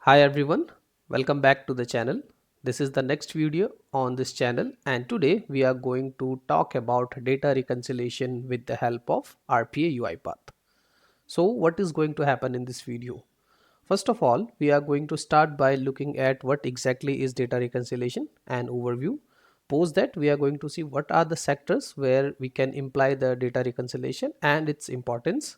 Hi everyone, welcome back to the channel. This is the next video on this channel, and today we are going to talk about data reconciliation with the help of RPA UiPath. So what is going to happen in this video? First of all, we are going to start by looking at what exactly is data reconciliation and overview. Post that, we are going to see what are the sectors where we can imply the data reconciliation and its importance.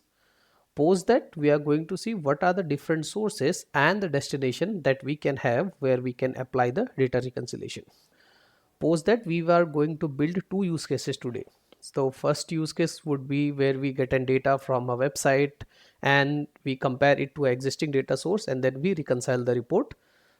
Post that, we are going to see what are the different sources and the destination that we can have where we can apply the data reconciliation. Post that, we are going to build two use cases today. So first use case would be where we get an data from a website and we compare it to an existing data source and then we reconcile the report.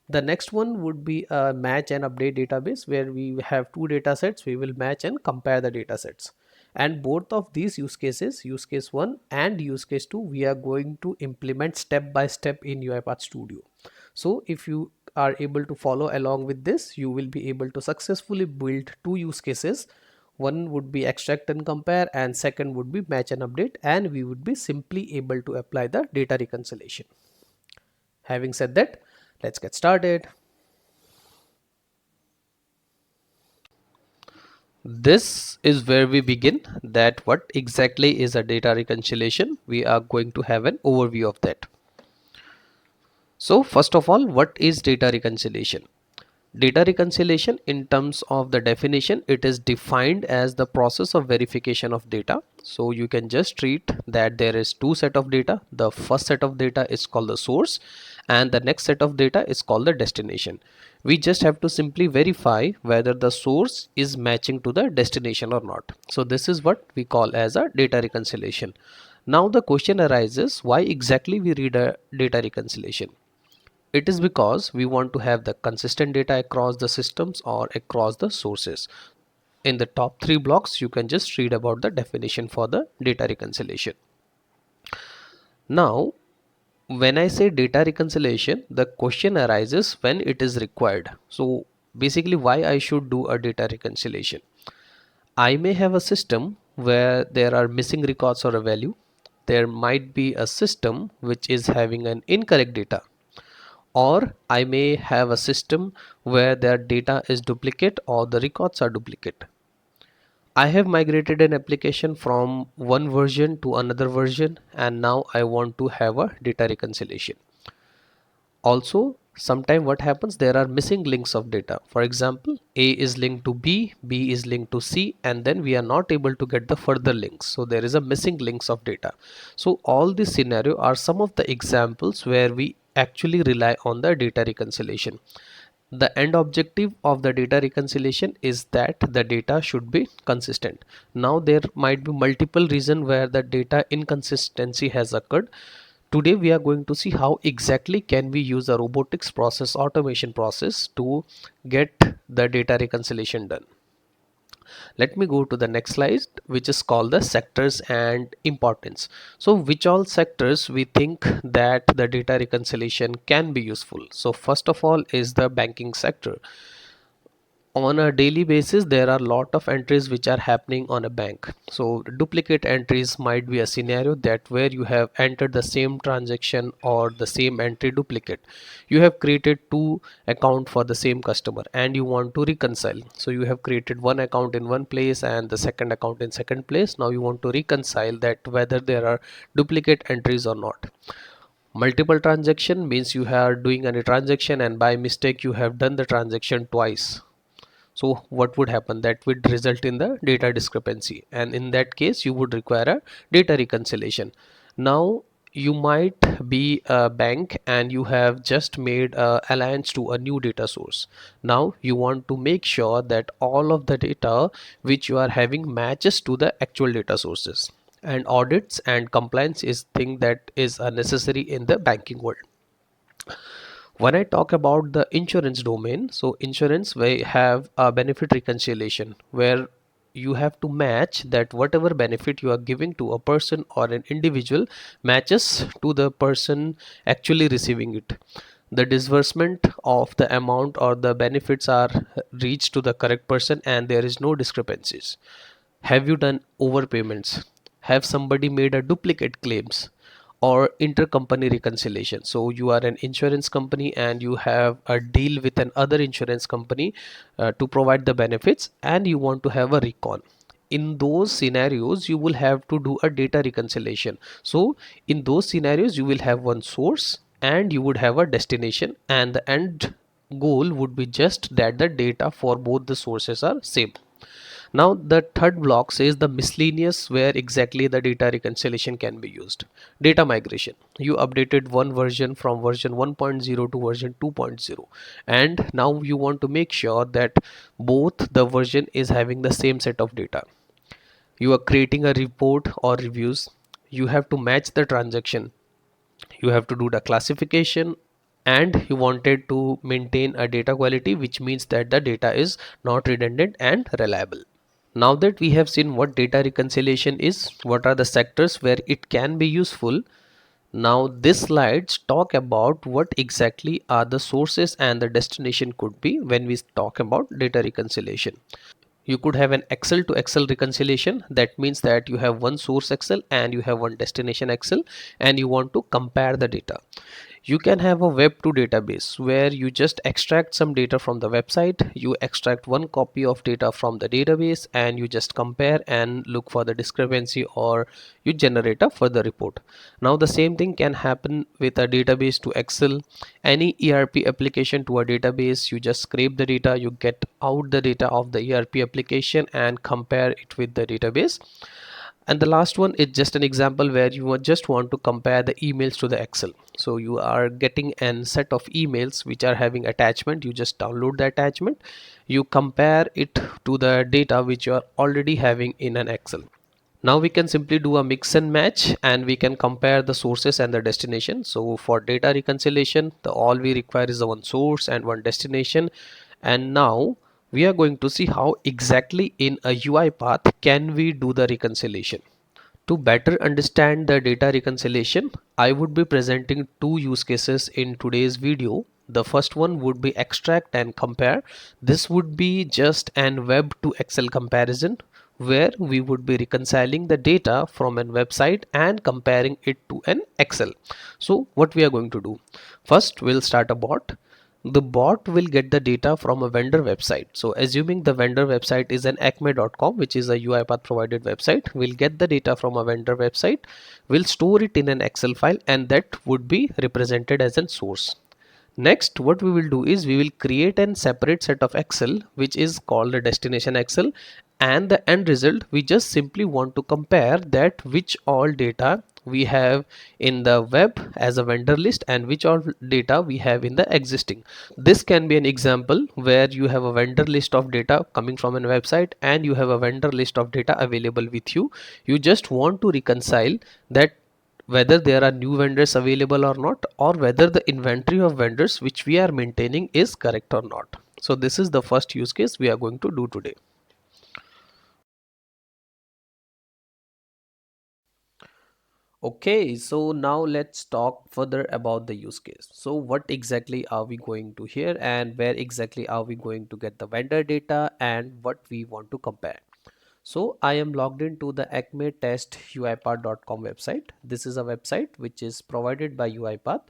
The next one would be a match and update database where we have two data sets. We will match and compare the data sets. And both of these use cases, use case 1 and use case 2, we are going to implement step by step in UiPath Studio. So if you are able to follow along with this, you will be able to successfully build two use cases. One would be extract and compare, and second would be match and update, and we would be simply able to apply the data reconciliation. Having said that, let's get started. This is where we begin, that what exactly is a data reconciliation. We are going to have an overview of that. So first of all, what is data reconciliation? Data reconciliation, in terms of the definition, it is defined as the process of verification of data. So you can just treat that there is two set of data. The first set of data is called the source and the next set of data is called the destination. We just have to simply verify whether the source is matching to the destination or not. So this is what we call as a data reconciliation. Now the question arises, why exactly we read a data reconciliation? It is because we want to have the consistent data across the systems or across the sources. In the top three blocks, you can just read about the definition for the data reconciliation. Now, when I say data reconciliation, the question arises when it is required. So basically, why I should do a data reconciliation? I may have a system where there are missing records or a value. There might be a system which is having an incorrect data, or I may have a system where their data is duplicate or the records are duplicate. I have migrated an application from one version to another version and now I want to have a data reconciliation. Also, sometimes what happens, there are missing links of data. For example, A is linked to B, B is linked to C, and then we are not able to get the further links. So there is a missing links of data. So all these scenarios are some of the examples where we actually rely on the data reconciliation. The end objective of the data reconciliation is that the data should be consistent. Now there might be multiple reasons where the data inconsistency has occurred. Today we are going to see how exactly can we use a robotics process automation process to get the data reconciliation done. Let me go to the next slide, which is called the sectors and importance. So which all sectors we think that the data reconciliation can be useful? So first of all is the banking sector. On a daily basis there are a lot of entries which are happening on a bank. So duplicate entries might be a scenario that where you have entered the same transaction or the same entry duplicate. You have created two account for the same customer and you want to reconcile. So you have created one account in one place and the second account in second place. Now you want to reconcile that whether there are duplicate entries or not. Multiple transaction means you are doing a transaction and by mistake you have done the transaction twice. So what would happen? That would result in the data discrepancy, and in that case you would require a data reconciliation. Now you might be a bank and you have just made a alliance to a new data source. Now you want to make sure that all of the data which you are having matches to the actual data sources, and audits and compliance is thing that is necessary in the banking world. When I talk about the insurance domain, so insurance, we have a benefit reconciliation where you have to match that whatever benefit you are giving to a person or an individual matches to the person actually receiving it. The disbursement of the amount or the benefits are reached to the correct person and there is no discrepancies. Have you done overpayments? Have somebody made a duplicate claims? Or intercompany reconciliation? So you are an insurance company and you have a deal with another insurance company to provide the benefits, and you want to have a recon. In those scenarios you will have to do a data reconciliation. So in those scenarios you will have one source and you would have a destination, and the end goal would be just that the data for both the sources are same. Now the third block says the miscellaneous, where exactly the data reconciliation can be used. Data migration. You updated one version from version 1.0 to version 2.0, and now you want to make sure that both the version is having the same set of data. You are creating a report or reviews. You have to match the transaction. You have to do the classification, and you wanted to maintain a data quality, which means that the data is not redundant and reliable. Now that we have seen what data reconciliation is, what are the sectors where it can be useful, now this slides talk about what exactly are the sources and the destination could be when we talk about data reconciliation. You could have an Excel to Excel reconciliation. That means that you have one source Excel and you have one destination Excel, and you want to compare the data. You can have a web to database where you just extract some data from the website, you extract one copy of data from the database, and you just compare and look for the discrepancy, or you generate a further report. Now the same thing can happen with a database to Excel. Any ERP application to a database, you just scrape the data, you get out the data of the ERP application and compare it with the database. And the last one is just an example where you just want to compare the emails to the Excel. So you are getting a set of emails which are having attachment. You just download the attachment, you compare it to the data which you are already having in an Excel. Now we can simply do a mix and match, and we can compare the sources and the destination. So for data reconciliation, the all we require is the one source and one destination. And now we are going to see how exactly in a UiPath can we do the reconciliation. To better understand the data reconciliation, I would be presenting two use cases in today's video. The first one would be extract and compare. This would be just an web to Excel comparison where we would be reconciling the data from a website and comparing it to an Excel. So what we are going to do, first we'll start a bot. The bot will get the data from a vendor website. So assuming the vendor website is an acme.com, which is a UiPath provided website, we'll get the data from a vendor website, we'll store it in an Excel file, and that would be represented as a source. Next, what we will do is we will create a separate set of Excel which is called the destination Excel, and the end result we just simply want to compare that which all data we have in the web as a vendor list and which all data we have in the existing. This can be an example where you have a vendor list of data coming from a website and you have a vendor list of data available with you. You just want to reconcile that whether there are new vendors available or not, or whether the inventory of vendors which we are maintaining is correct or not. So this is the first use case we are going to do today. Okay, so now let's talk further about the use case. So what exactly are we going to here, and where exactly are we going to get the vendor data, and what we want to compare? So I am logged into the Acme Test UiPath.com website. This is a website which is provided by UiPath.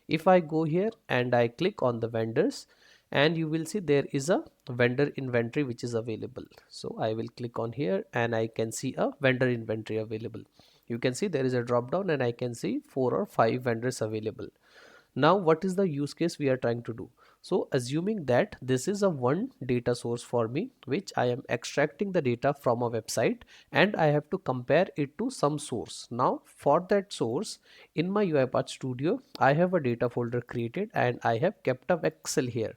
If I go here and I click on the vendors, and you will see there is a vendor inventory which is available. So I will click on here and I can see a vendor inventory available. You can see there is a drop down and I can see 4 or 5 vendors available. Now what is the use case we are trying to do? So assuming that this is a one data source for me, which I am extracting the data from a website and I have to compare it to some source. Now for that source, in my UiPath Studio, I have a data folder created and I have kept a Excel here,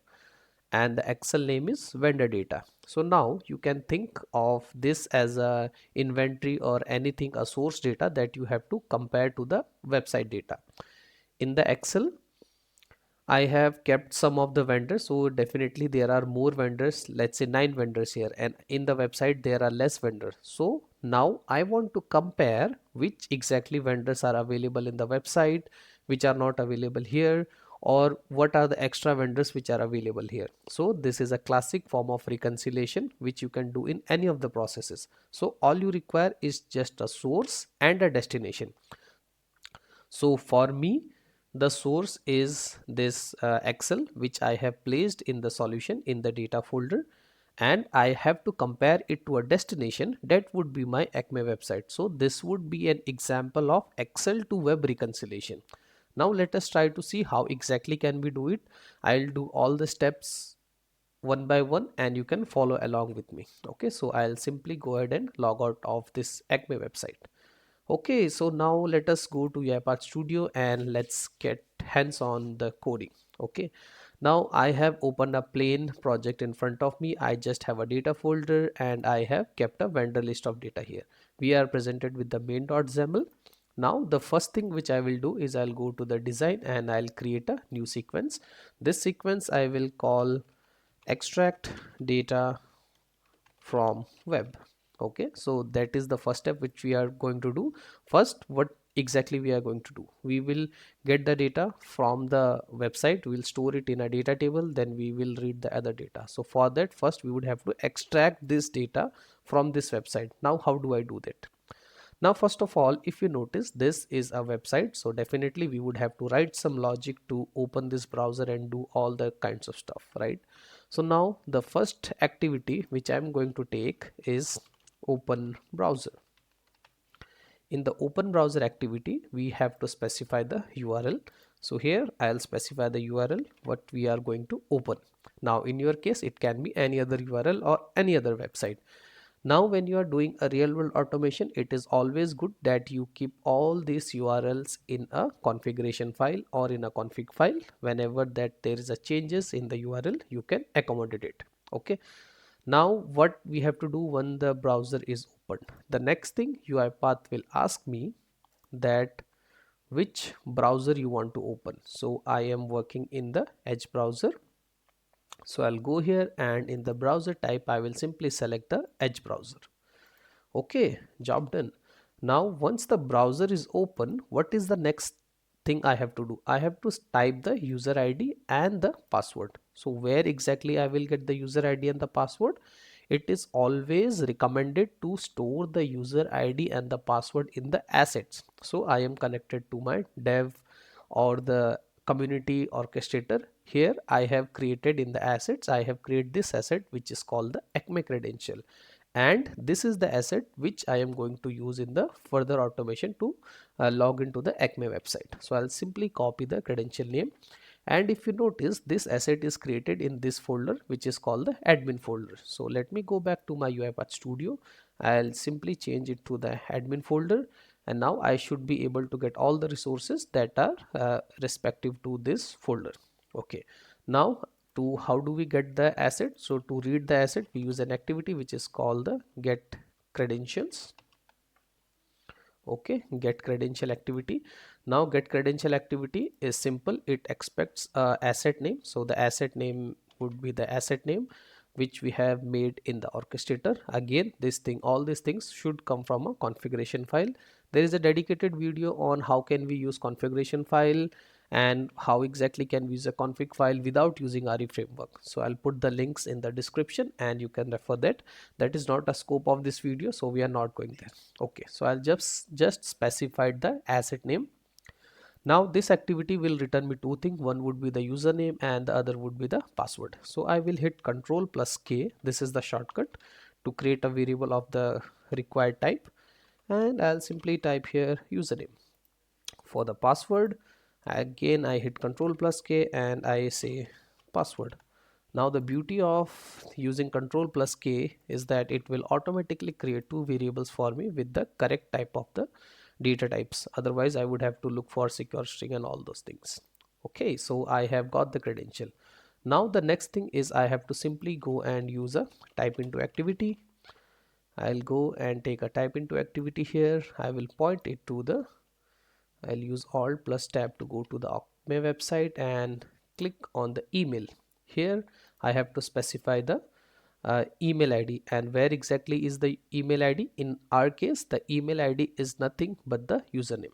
and the Excel name is vendor data. So now you can think of this as a inventory or anything, a source data that you have to compare to the website data. In the Excel, I have kept some of the vendors, so definitely there are more vendors, let's say 9 vendors here, and in the website there are less vendors. So now I want to compare which exactly vendors are available in the website, which are not available here, or what are the extra vendors which are available here. So this is a classic form of reconciliation which you can do in any of the processes. So all you require is just a source and a destination. So for me, the source is this Excel which I have placed in the solution in the data folder, and I have to compare it to a destination that would be my Acme website. So this would be an example of Excel to web reconciliation. Now let us try to see how exactly can we do it. I'll do all the steps one by one and you can follow along with me. Okay, so I'll simply go ahead and log out of this Acme website. Okay, so now let us go to UiPath Studio and let's get hands on the coding. Okay, now I have opened a plain project in front of me. I just have a data folder and I have kept a vendor list of data here. We are presented with the main.xaml. Now the first thing which I will do is I'll go to the design and I'll create a new sequence. This sequence I will call extract data from web. Okay, so that is the first step which we are going to do. First, what exactly we are going to do, we will get the data from the website, we will store it in a data table, then we will read the other data. So for that, first we would have to extract this data from this website. Now how do I do that? Now first of all, if you notice, this is a website, so definitely we would have to write some logic to open this browser and do all the kinds of stuff, right? So now the first activity which I'm going to take is open browser. In the open browser activity, we have to specify the URL. So here I'll specify the URL what we are going to open. Now in your case, it can be any other URL or any other website. Now when you are doing a real world automation, it is always good that you keep all these URLs in a configuration file or in a config file. Whenever that there is a changes in the URL, you can accommodate it. Okay, now what we have to do when the browser is opened, the next thing UiPath will ask me that which browser you want to open. So I am working in the Edge browser, so I'll go here and in the browser type I will simply select the Edge browser. Okay, job done. Now once the browser is open, what is the next thing I have to do? I have to type the user ID and the password. So where exactly I will get the user ID and the password? It is always recommended to store the user ID and the password in the assets. So I am connected to my dev or the community orchestrator. Here I have created in the assets, I have created this asset which is called the Acme credential, and this is the asset which I am going to use in the further automation to log into the Acme website. So I'll simply copy the credential name, and if you notice, this asset is created in this folder which is called the admin folder. So let me go back to my UiPath Studio. I'll simply change it to the admin folder, and now I should be able to get all the resources that are respective to this folder. Okay, now to how do we get the asset? So to read the asset, we use an activity which is called the get credentials. Okay, get credential activity. Now get credential activity is simple, it expects a asset name. So the asset name would be the asset name which we have made in the orchestrator. Again, this thing, all these things should come from a configuration file. There is a dedicated video on how can we use configuration file and how exactly can we use a config file without using RE framework. So I'll put the links in the description and you can refer that. That is not a scope of this video, so we are not going there. Okay, so I'll just specify the asset name. Now this activity will return me two things. One would be the username and the other would be the password. So I will hit Control plus K. This is the shortcut to create a variable of the required type, and I'll simply type here username. For the password, again I hit Control plus K and I say password. Now the beauty of using Control plus K is that it will automatically create two variables for me with the correct type of the data types. Otherwise I would have to look for secure string and all those things. Okay, so I have got the credential. Now the next thing is I have to simply go and use a type into activity. I'll go and take a type into activity here. I will point it to the, I'll use Alt plus tab to go to the Acme website and click on the email. Here I have to specify the email ID, and where exactly is the email ID? In our case, the email ID is nothing but the username.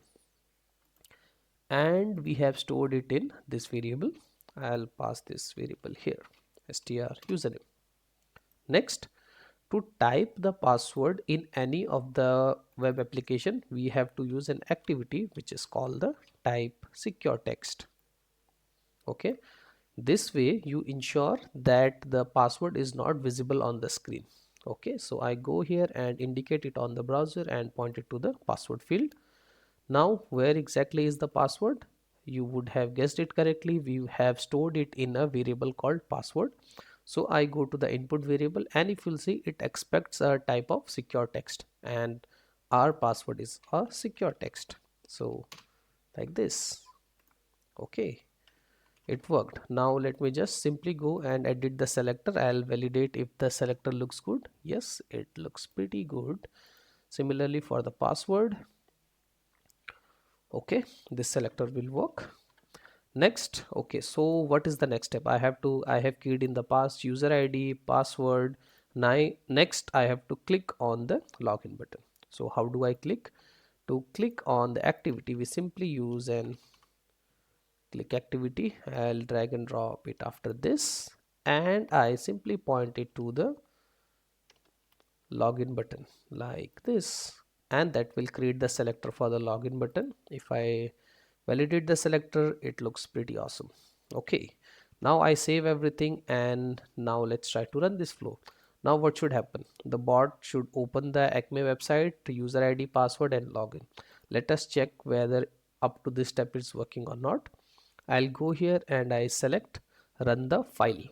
and we have stored it in this variable. I'll pass this variable here, str username. Next, to type the password in any of the web application, we have to use an activity which is called the type secure text. Okay, this way you ensure that the password is not visible on the screen. Okay, so I go here and indicate it on the browser and point it to the password field. Now where exactly is the password? You would have guessed it correctly, we have stored it in a variable called password. So I go to the input variable, and if you'll see, it expects a type of secure text, and our password is a secure text. So like this. Okay, it worked. Now let me just simply go and edit the selector. I'll validate if the selector looks good. Yes, it looks pretty good. Similarly for the password. Okay, this selector will work. Next, okay, so what is the next step? I have keyed in the past user ID, password. Now next I have to click on the login button. So how do I click? To click on the activity, we simply use an click activity. I'll drag and drop it after this, and I simply point it to the login button like this, and that will create the selector for the login button. If I validate the selector, it looks pretty awesome. Okay, now I save everything, and now let's try to run this flow. Now what should happen? The bot should open the Acme website, user ID, password, and login. Let us check whether up to this step it's working or not. I'll go here and I select run the file.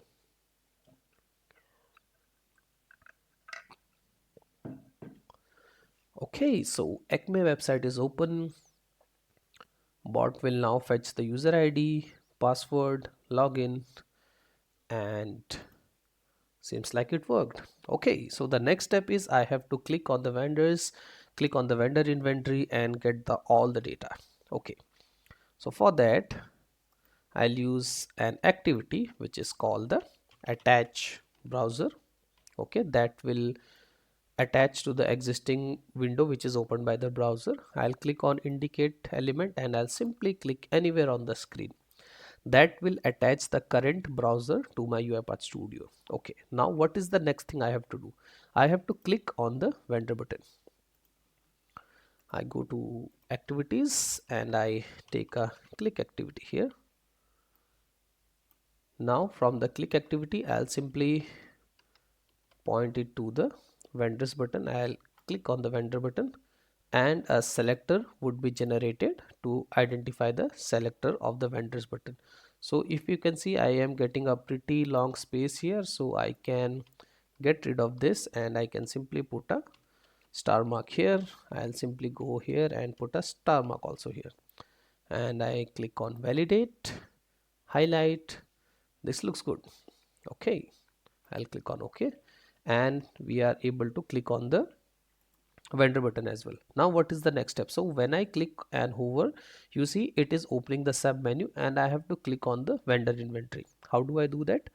Okay, so Acme website is open. Bot will now fetch the user ID, password, login, and seems like it worked. Okay, so the next step is I have to click on the vendors, click on the vendor inventory, and get the all the data. Okay, so for that I'll use an activity which is called the attach browser. Okay, that will attach to the existing window which is opened by the browser. I'll click on indicate element, and I'll simply click anywhere on the screen. That will attach the current browser to my UiPath Studio. Okay, now what is the next thing I have to do? I have to click on the vendor button. I go to activities and I take a click activity here. Now from the click activity, I'll simply point it to the vendors button. I'll click on the vendor button, and a selector would be generated to identify the selector of the vendors button. So if you can see, I am getting a pretty long space here, so I can get rid of this, and I can simply put a star mark here. I'll simply go here and put a star mark also here, and I click on validate, highlight. This looks good. Okay, I'll click on OK, and we are able to click on the vendor button as well. Now what is the next step? So when I click and hover, you see it is opening the sub menu, and I have to click on the vendor inventory. How do I do that?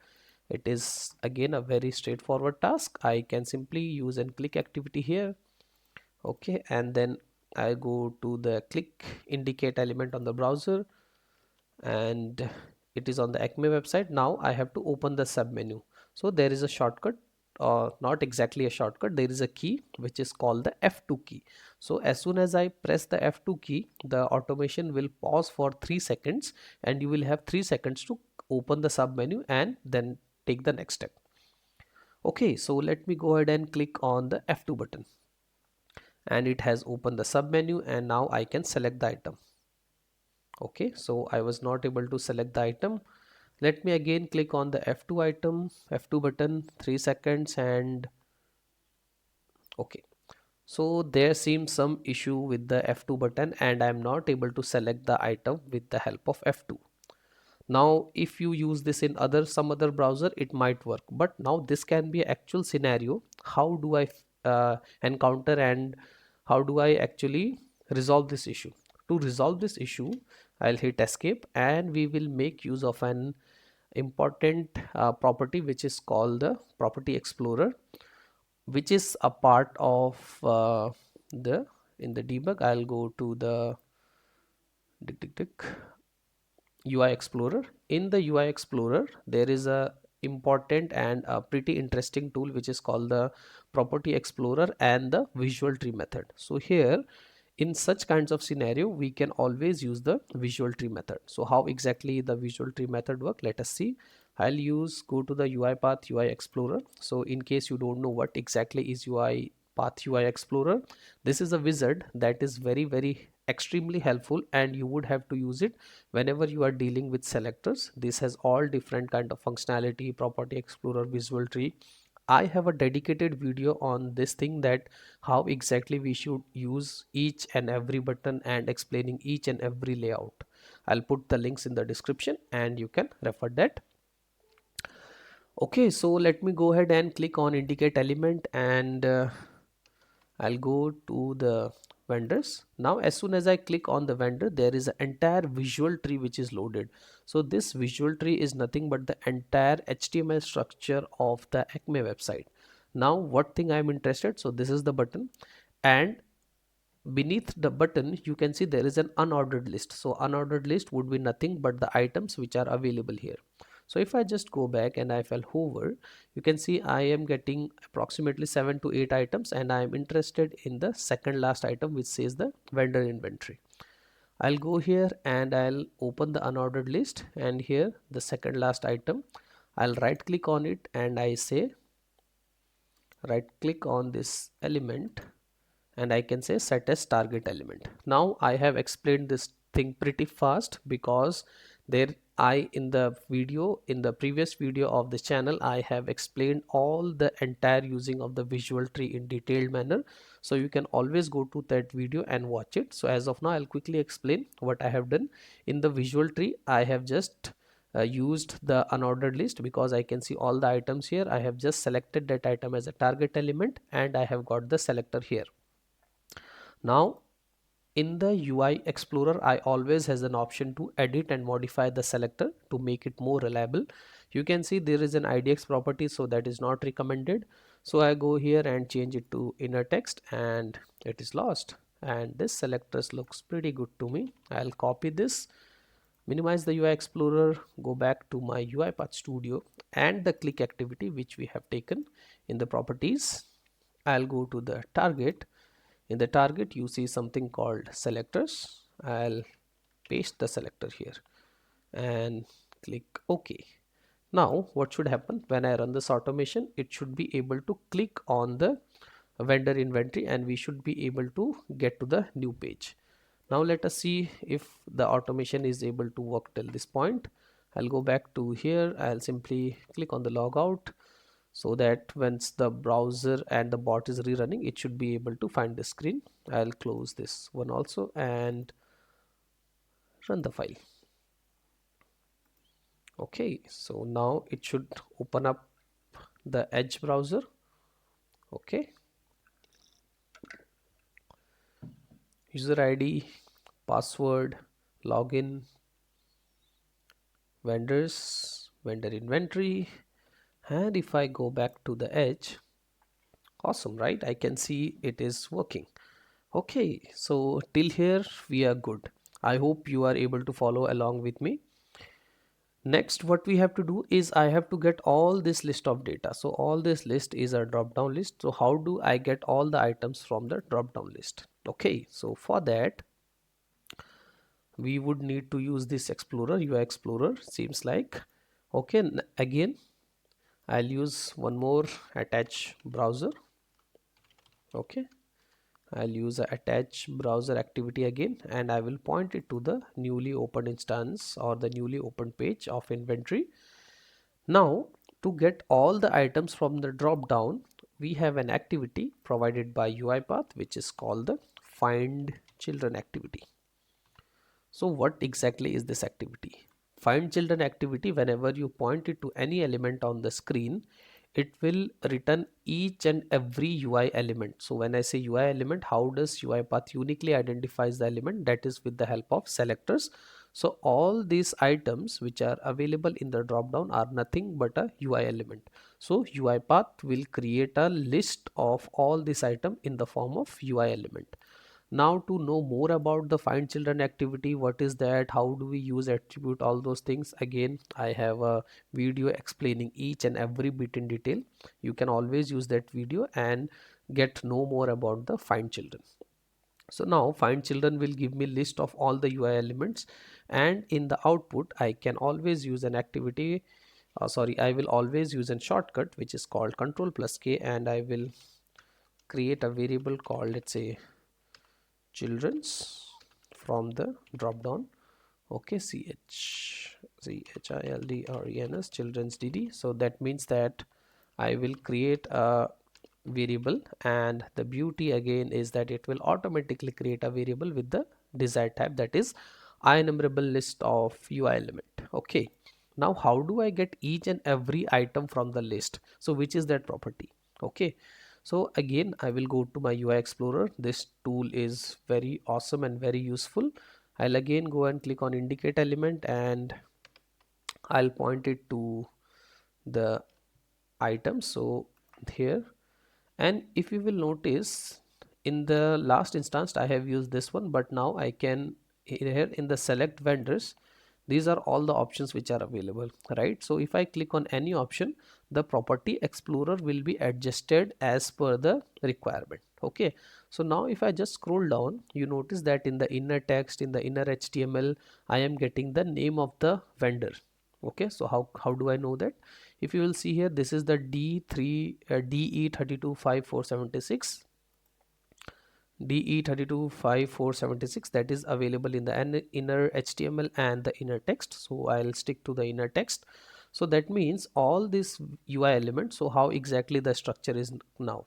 It is again a very straightforward task. I can simply use and click activity here. Okay, and then I go to the click indicate element on the browser, and it is on the Acme website. Now I have to open the sub menu. So there is a shortcut, not exactly a shortcut, there is a key which is called the F2 key. So as soon as I press the F2 key, the automation will pause for 3 seconds, and you will have 3 seconds to open the sub menu and then take the next step. Okay, so let me go ahead and click on the F2 button, and it has opened the sub menu, and now I can select the item. Okay, so I was not able to select the item. Let me again click on the F2 item, F2 button, 3 seconds, and okay. So there seems some issue with the F2 button, and I am not able to select the item with the help of F2. Now if you use this in some other browser, it might work, but now this can be an actual scenario. How do I encounter, and how do I actually resolve this issue? To resolve this issue, I'll hit escape, and we will make use of an important property which is called the property explorer, which is a part of the in the debug. I'll go to the tick, tick, tick. UI Explorer. In the UI Explorer, there is a important and a pretty interesting tool which is called the Property Explorer and the Visual Tree method. So here, in such kinds of scenario, we can always use the visual tree method. So how exactly the visual tree method work? Let us see. I'll go to the UiPath UI Explorer. So in case you don't know what exactly is UiPath UI Explorer, this is a wizard that is very extremely helpful, and you would have to use it whenever you are dealing with selectors. This has all different kind of functionality: Property Explorer, visual tree. I have a dedicated video on this thing, that how exactly we should use each and every button and explaining each and every layout. I'll put the links in the description and you can refer that. Okay, so let me go ahead and click on indicate element, and I'll go to the vendors. Now as soon as I click on the vendor, there is an entire visual tree which is loaded. So this visual tree is nothing but the entire HTML structure of the Acme website. Now what thing I'm interested, so this is the button, and beneath the button you can see there is an unordered list. So unordered list would be nothing but the items which are available here. So if I just go back and if I hover, you can see I am getting approximately 7 to 8 items, and I am interested in the second last item which says the vendor inventory. I'll go here and I'll open the unordered list, and here the second last item, I'll right click on it and I say right click on this element, and I can say set as target element. Now I have explained this thing pretty fast, because there in the previous video of the channel, I have explained all the entire using of the visual tree in detailed manner. So you can always go to that video and watch it. So as of now, I'll quickly explain what I have done. In the visual tree, I have just used the unordered list, because I can see all the items here. I have just selected that item as a target element, and I have got the selector here. Now in the UI Explorer, I always has an option to edit and modify the selector to make it more reliable. You can see there is an IDX property, so that is not recommended. So I go here and change it to inner text, and it is lost. And this selectors looks pretty good to me. I'll copy this, minimize the UI Explorer, go back to my UiPath Studio and the click activity which we have taken in the properties. I'll go to the target. In the target, you see something called selectors. I'll paste the selector here and click OK. Now what should happen when I run this automation? It should be able to click on the vendor inventory, and we should be able to get to the new page. Now let us see if the automation is able to work till this point. I'll go back to here. I'll simply click on the logout, so that once the browser and the bot is rerunning, it should be able to find the screen. I'll close this one also and run the file. Okay, so now it should open up the Edge browser. Okay, user ID, password, login, vendors, vendor inventory, and if I go back to the Edge, awesome, right? I can see it is working. Okay, so till here we are good. I hope you are able to follow along with me. Next, what we have to do is I have to get all this list of data. So all this list is a drop down list. So how do I get all the items from the drop down list? Okay, so for that we would need to use this Explorer, UI Explorer seems like. Okay, again I'll use one more attach browser. Okay, I'll use a attach browser activity again, and I will point it to the newly opened instance or the newly opened page of inventory. Now to get all the items from the drop down, we have an activity provided by UiPath which is called the find children activity. So what exactly is this activity? Find children activity, whenever you point it to any element on the screen, it will return each and every UI element. So when I say UI element, how does UiPath uniquely identifies the element? That is with the help of selectors. So all these items which are available in the dropdown are nothing but a UI element. So UiPath will create a list of all this item in the form of UI element. Now to know more about the find children activity, what is that, how do we use attribute, all those things, again I have a video explaining each and every bit in detail. You can always use that video and get to know more about the find children. So now find children will give me list of all the UI elements, and in the output I can always use an activity, I will always use a shortcut which is called control plus K, and I will create a variable called, let's say, children's from the drop down. Okay, childrens children's dd. So that means that I will create a variable, and the beauty again is that it will automatically create a variable with the desired type, that is enumerable list of UI element. Okay, now how do I get each and every item from the list? So which is that property? Okay, so again I will go to my UI Explorer. This tool is very awesome and very useful. I'll again go and click on indicate element, and I'll point it to the item. So here, and if you will notice, in the last instance I have used this one, but now I can, here in the select vendors, these are all the options which are available, right? So if I click on any option, the property explorer will be adjusted as per the requirement. Okay, so now if I just scroll down, you notice that in the inner text, in the inner HTML, I am getting the name of the vendor. Okay, so how do I know that? If you will see here, this is the D3 DE32547 DE32547, that is available in the inner HTML and the inner text. So I'll stick to the inner text. So that means all these UI elements. So how exactly the structure is now?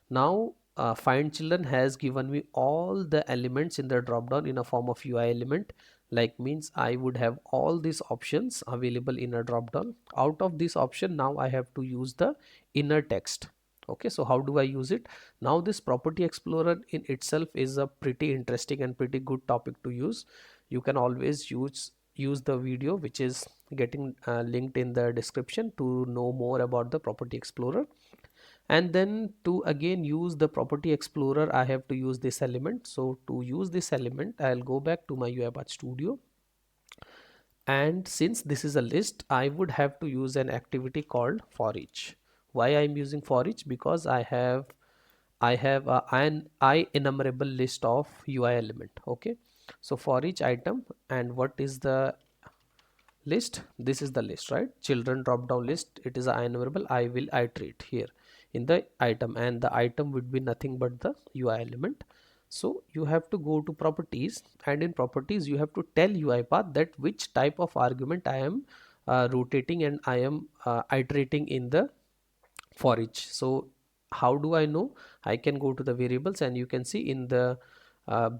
Now find children has given me all the elements in the drop down in a form of UI element, like means I would have all these options available in a drop down. Out of this option, now I have to use the inner text. Okay, so how do I use it? Now this property explorer in itself is a pretty interesting and pretty good topic to use. You can always use the video which is getting linked in the description to know more about the property explorer. And then to again use the property explorer, I have to use this element. So to use this element, I'll go back to my UiPath Studio, and since this is a list, I would have to use an activity called for each. Why I'm using for each? Because I have an enumerable list of UI element. Okay, so for each item, and what is the list? This is the list, right? Children drop down list, it is a enumerable. I will iterate here in the item, and the item would be nothing but the UI element. So you have to go to properties, and in properties you have to tell UiPath that which type of argument I am rotating and I am iterating in the for each. So how do I know? I can go to the variables, and you can see in the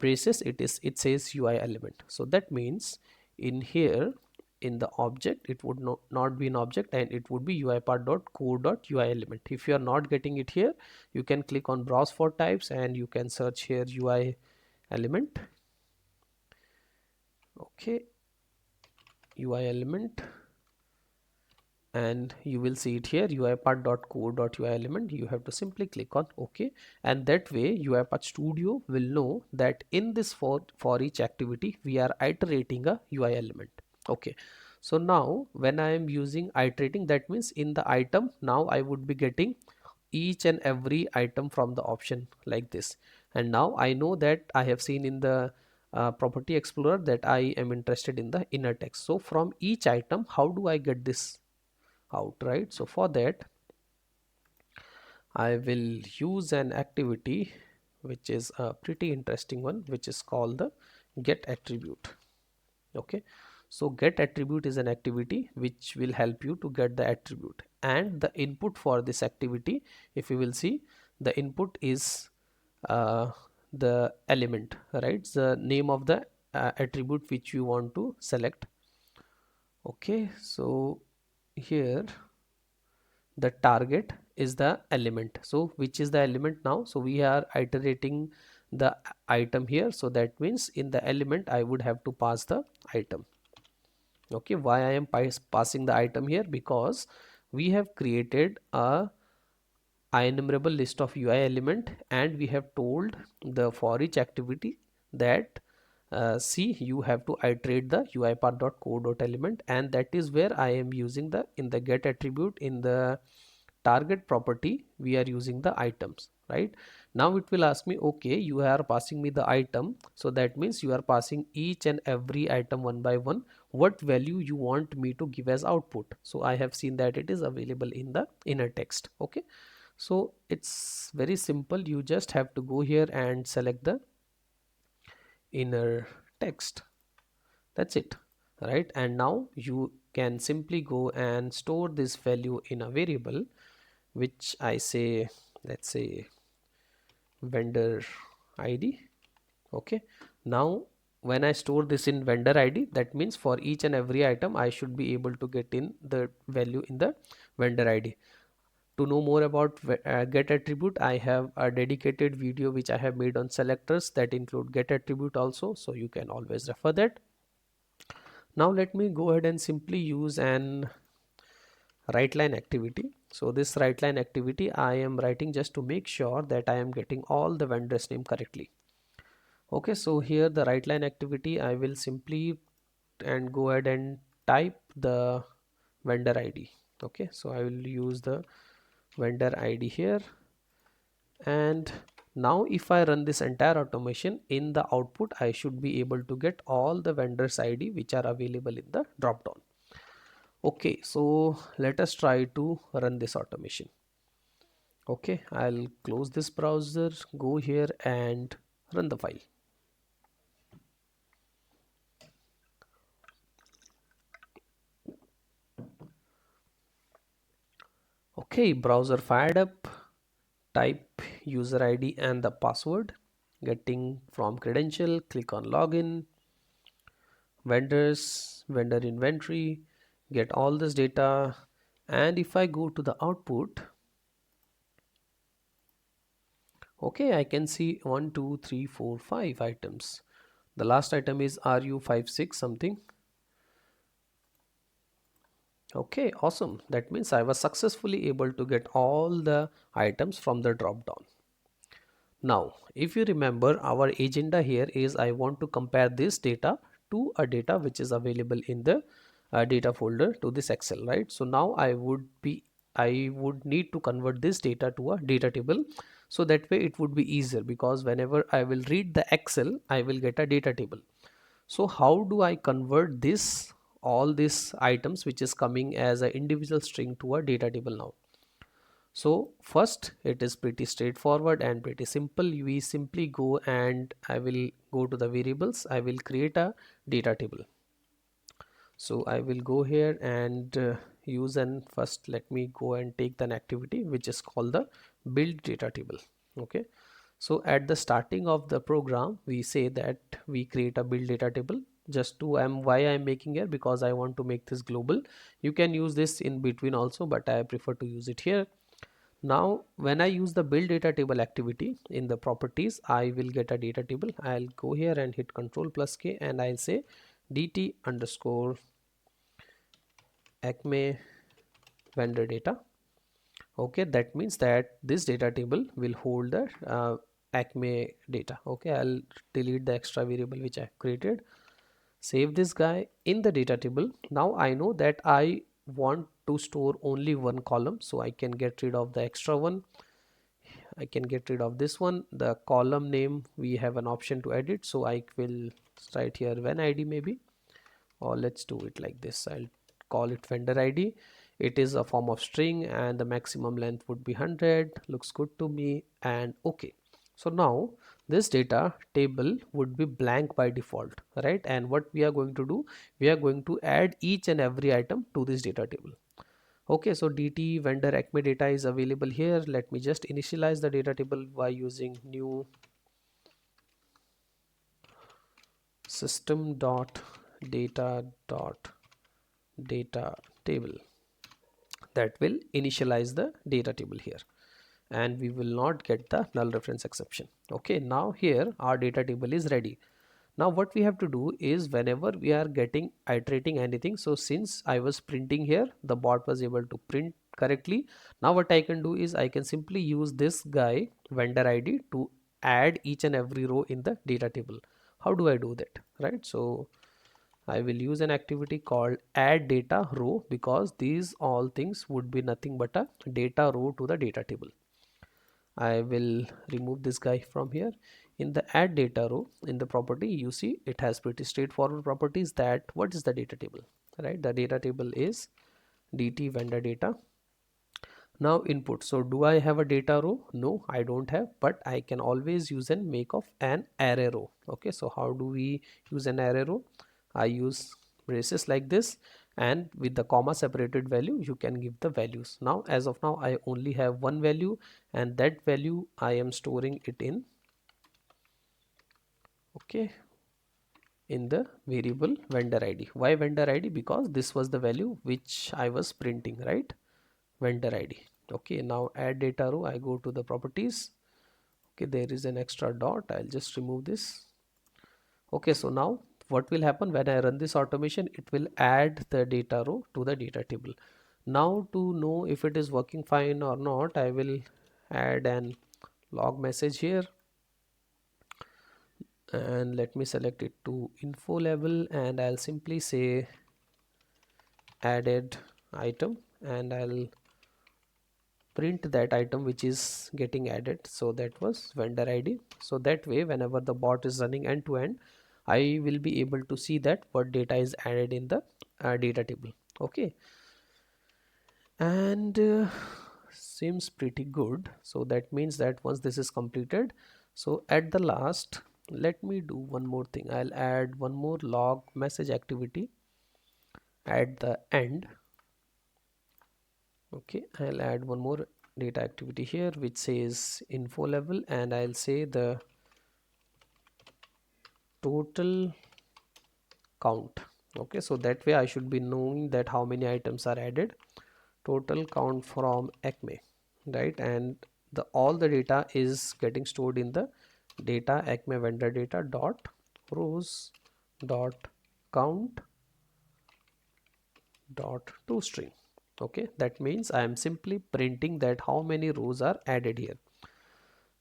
braces it says UI element. So that means in here, in the object, it would not be an object, and it would be uipath.core.ui element. If you are not getting it here, you can click on browse for types, and you can search here UI element. Okay, UI element, and you will see it here, uipath.core.ui element. You have to simply click on OK, and that way UiPath Studio will know that in this for each activity we are iterating a UI element. Okay, so now when I am using iterating, that means in the item, now I would be getting each and every item from the option like this. And now I know that I have seen in the property explorer that I am interested in the inner text. So from each item, how do I get this out, right? So for that, I will use an activity which is a pretty interesting one, which is called the get attribute. Okay, so get attribute is an activity which will help you to get the attribute, and the input for this activity, if you will see, the input is the element, right? The name of the attribute which you want to select. Okay, so here the target is the element. So which is the element now? So we are iterating the item here, so that means in the element I would have to pass the item. Okay, why I am passing the item here? Because we have created a enumerable list of UI element, and we have told the for each activity that see, you have to iterate the UiPath.core.element, and that is where I am using the in the get attribute in the target property we are using the items. Right now it will ask me, okay, you are passing me the item, so that means you are passing each and every item one by one, what value you want me to give as output. So I have seen that it is available in the inner text. Okay, so it's very simple, you just have to go here and select the inner text. That's it. Right, and now you can simply go and store this value in a variable, which I say, let's say vendor ID. Okay, now when I store this in vendor ID, that means for each and every item I should be able to get in the value in the vendor ID. To know more about get attribute, I have a dedicated video which I have made on selectors that include get attribute also, so you can always refer that. Now let me go ahead and simply use an write line activity. So this write line activity I am writing just to make sure that I am getting all the vendors name correctly. Okay, so here the write line activity, I will simply and go ahead and type the vendor ID. Okay, so I will use the vendor ID here, and now if I run this entire automation, in the output I should be able to get all the vendors ID which are available in the dropdown. Okay, so let us try to run this automation. Okay, I'll close this browser, go here and run the file. Okay, browser fired up, type user ID and the password, getting from credential, click on login, vendors, vendor inventory, get all this data, and if I go to the output, okay, I can see 1 2 3 4 5 items. The last item is RU56 something. Okay, awesome. That means I was successfully able to get all the items from the drop down. Now, if you remember, our agenda here is I want to compare this data to a data which is available in the data folder to this Excel, right? So now I would need to convert this data to a data table, so that way it would be easier, because whenever I will read the Excel, I will get a data table. So how do I convert this all these items which is coming as an individual string to a data table now? So first, it is pretty straightforward and pretty simple. We simply go and I will go to the variables. I will create a data table. So I will go here and use, and first let me go and take an activity which is called the build data table. Okay. So at the starting of the program, we say that we create a build data table. Just to why I'm making here, because I want to make this global. You can use this in between also, but I prefer to use it here. Now when I use the build data table activity in the properties, I will get a data table. I'll go here and hit Ctrl+K and I'll say dt underscore acme vendor data. Okay, that means that this data table will hold the acme data. Okay, I'll delete the extra variable which I created, save this guy in the data table. Now I know that I want to store only one column, so I can get rid of the extra one. I can get rid of this one. The column name, we have an option to edit, so I will write here when ID maybe, or let's do it like this. I'll call it vendor ID. It is a form of string and the maximum length would be 100. Looks good to me, and okay. So now this data table would be blank by default, right? And what we are going to do, we are going to add each and every item to this data table. Okay, so dt vendor acme data is available here. Let me just initialize the data table by using new system dot data table. That will initialize the data table here, and we will not get the null reference exception. Okay, now here our data table is ready. Now what we have to do is, whenever we are getting iterating anything, so since I was printing here, the bot was able to print correctly. Now what I can do is I can simply use this guy vendor ID to add each and every row in the data table. How do I do that, right? So I will use an activity called add data row, because these all things would be nothing but a data row to the data table. I will remove this guy from here. In the add data row, in the property, you see it has pretty straightforward properties. That what is the data table, right? The data table is dt vendor data. Now input. So do I have a data row? No, I don't have, but I can always use and make of an array row. Okay, so how do we use an array row? I use braces like this, and with the comma separated value you can give the values. Now as of now I only have one value, and that value I am storing it in, okay, in the variable vendor id. Why vendor id? Because this was the value which I was printing, right? Vendor id. Okay, now add data row. I go to the properties. Okay, there is an extra dot. I'll just remove this. Okay, so now what will happen when I run this automation? It will add the data row to the data table. Now to know if it is working fine or not, I will add an log message here, and let me select it to info level, and I'll simply say added item, and I'll print that item which is getting added. So that was vendor id. So that way whenever the bot is running end to end, I will be able to see that what data is added in the data table. Okay, and seems pretty good. So that means that once this is completed, so at the last, let me do one more thing. I'll add one more log message activity at the end. Okay, I'll add one more data activity here which says info level, and I'll say the total count. Okay, so that way I should be knowing that how many items are added, total count from acme, right? And the all the data is getting stored in the data acme vendor data dot rows dot count dot toString. Okay, that means I am simply printing that how many rows are added here.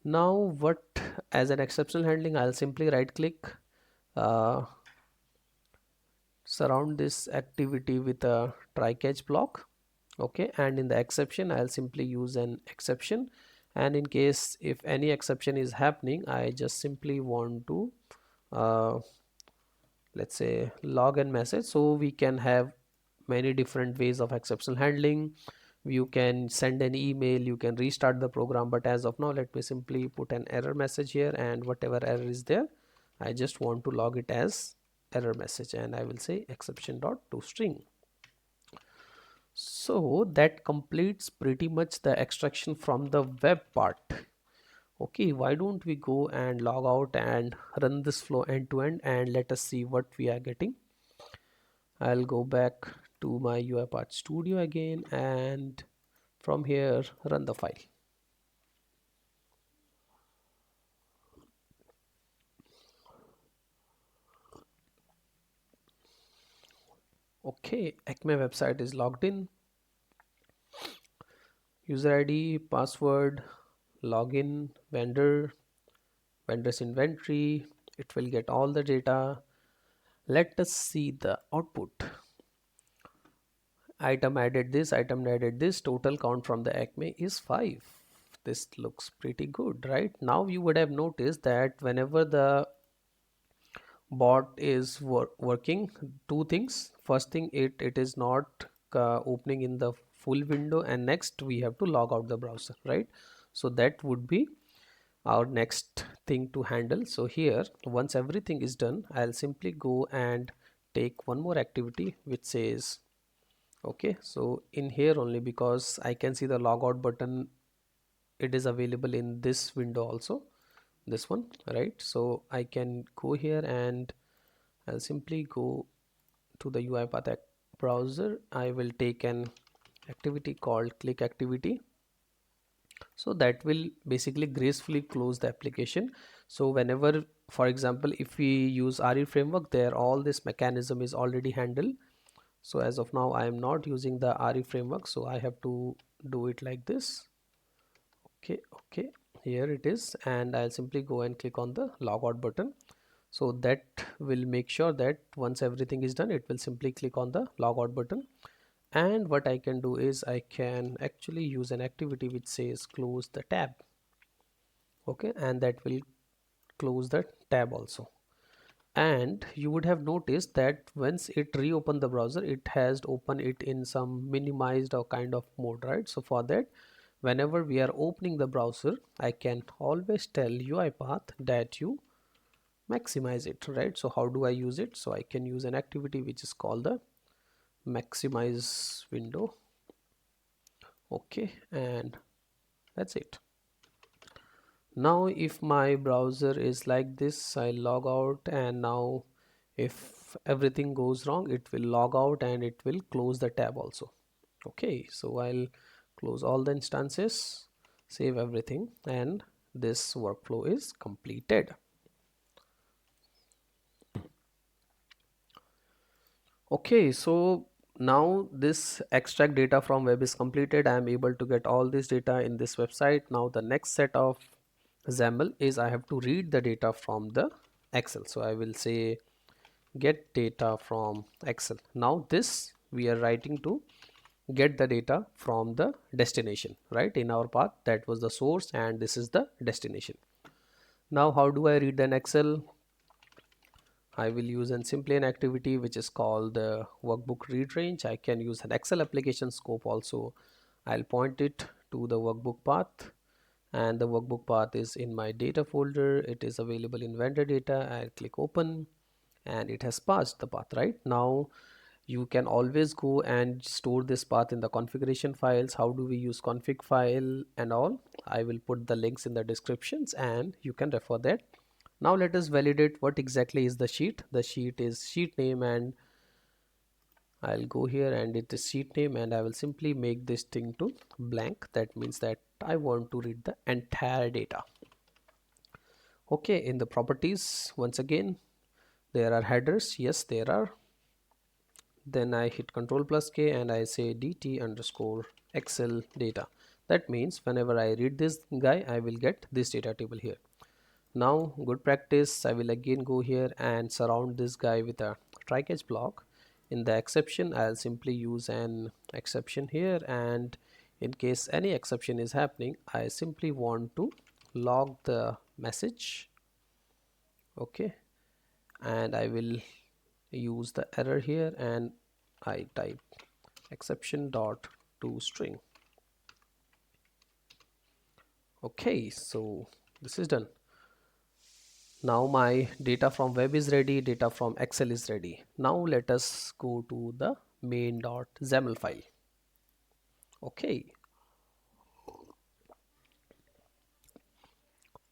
Now what, as an exception handling, I'll simply right click, uh, surround this activity with a try catch block. Okay, and in the exception I'll simply use an exception, and in case if any exception is happening, I just simply want to uh, let's say log and message. So we can have many different ways of exception handling. You can send an email, you can restart the program, but as of now let me simply put an error message here, and whatever error is there I just want to log it as error message, and I will say exception dot toString. So that completes pretty much the extraction from the web part. Okay, why don't we go and log out and run this flow end to end, and let us see what we are getting. I'll go back to my UiPath Studio again, and from here run the file. Okay, Acme website is logged in. User ID, password, login, vendor, vendors inventory. It will get all the data. Let us see the output. Item added this, item added this, total count from the Acme is 5. This looks pretty good, right? Now you would have noticed that whenever the bot is working, two things. First thing, it is not opening in the full window, and next we have to log out the browser, right? So that would be our next thing to handle. So here once everything is done, I'll simply go and take one more activity which says, okay, so in here only, because I can see the logout button, it is available in this window also, this one, right? So I can go here and I'll simply go to the UiPath browser. I will take an activity called click activity. So that will basically gracefully close the application. So whenever, for example, if we use RE framework, there all this mechanism is already handled. So as of now I am not using the RE framework, so I have to do it like this. Okay, okay, here it is, and I'll simply go and click on the logout button. So that will make sure that once everything is done, it will simply click on the logout button. And what I can do is I can actually use an activity which says close the tab. Okay, and that will close the tab also. And you would have noticed that once it reopened the browser, it has opened it in some minimized or kind of mode, right? So for that, whenever we are opening the browser, I can always tell UiPath that you maximize it, right? So how do I use it? So I can use an activity which is called the maximize window. Okay, and that's it. Now if my browser is like this, I log out, and now if everything goes wrong, it will log out and it will close the tab also. Okay, so I'll close all the instances, save everything, and this workflow is completed. Okay, so now this extract data from web is completed. I am able to get all this data in this website. Now the next set of XAML is I have to read the data from the Excel. So I will say get data from Excel. Now this we are writing to get the data from the destination, right? In our path, that was the source and this is the destination. Now how do I read an Excel? I will use simply an activity which is called the workbook read range. I can use an Excel application scope also. I'll point it to the workbook path, and the workbook path is in my data folder. It is available in vendor data. I'll click open and it has passed the path. Right now you can always go and store this path in the configuration files. How do we use config file and all? I will put the links in the descriptions and you can refer that. Now let us validate what exactly is the sheet. The sheet is sheet name, and I'll go here and it is sheet name, and I will simply make this thing to blank. That means that I want to read the entire data. Okay, in the properties, once again, there are headers. Yes, there are. Then I hit Control plus K and I say dt underscore Excel data. That means whenever I read this guy, I will get this data table here. Now good practice, I will again go here and surround this guy with a try catch block. In the exception, I'll simply use an exception here, and in case any exception is happening, I simply want to log the message. Okay, and I will use the error here and I type exception dot to string. Okay, so this is done. Now my data from web is ready, data from Excel is ready. Now let us go to the main.xaml file. Okay,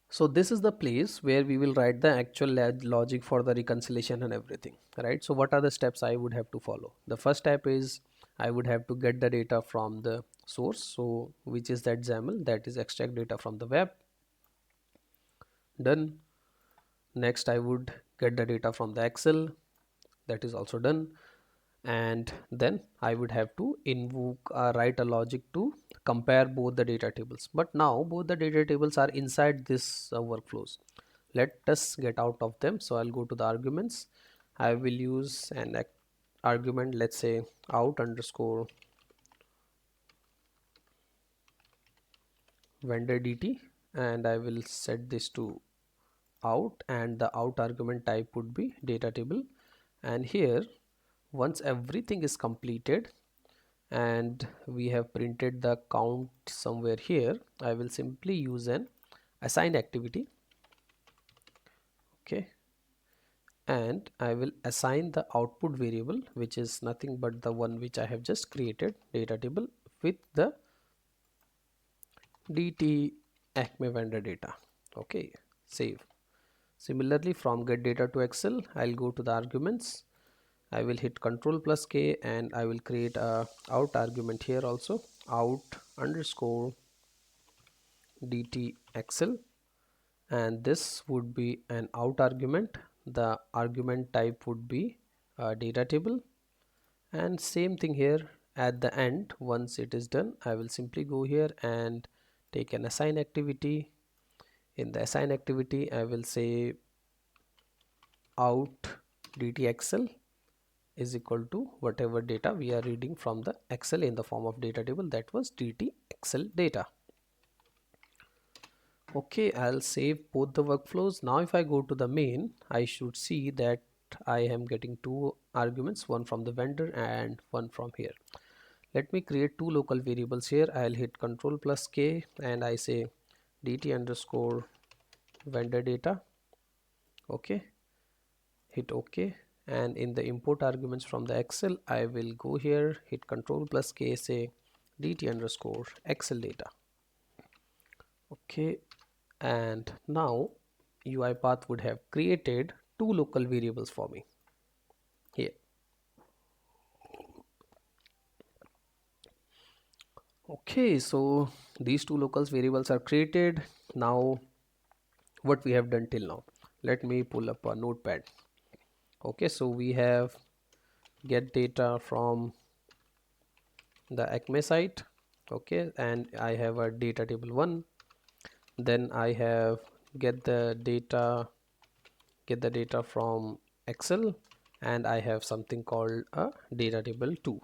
so this is the place where we will write the actual logic for the reconciliation and everything, right? So what are the steps I would have to follow? The first step is I would have to get the data from the source, so which is that XAML, that is extract data from the web. Done. Next I would get the data from the Excel, that is also done. And then I would have to invoke write a logic to compare both the data tables. But now both the data tables are inside this workflows. Let us get out of them. So I'll go to the arguments. I will use an argument, let's say out underscore vendor dt, and I will set this to out, and the out argument type would be data table. And here once everything is completed and we have printed the count somewhere here, I will simply use an assign activity. Okay, and I will assign the output variable, which is nothing but the one which I have just created, data table, with the dt acme vendor data. Okay, save. Similarly, from get data to Excel, I'll go to the arguments. I will hit Control plus K and I will create a out argument here also, out underscore dt Excel, and this would be an out argument. The argument type would be data table, and same thing here, at the end, once it is done, I will simply go here and take an assign activity. In the assign activity, I will say out dt excel is equal to whatever data we are reading from the excel in the form of data table, that was dt excel data. Okay, I'll save both the workflows. Now if I go to the main, I should see that I am getting two arguments, one from the vendor and one from here. Let me create two local variables here. I'll hit control plus k and I say dt underscore vendor data. Okay, hit ok, and in the import arguments from the excel, I will go here, hit control plus k, say dt underscore excel data. Okay, and now UiPath would have created two local variables for me here. Okay, so these two locals variables are created. Now what we have done till now, let me pull up a notepad. Okay, so we have get data from the Acme site. Okay, and I have a data table 1, then I have get the data from Excel, and I have something called a data table 2.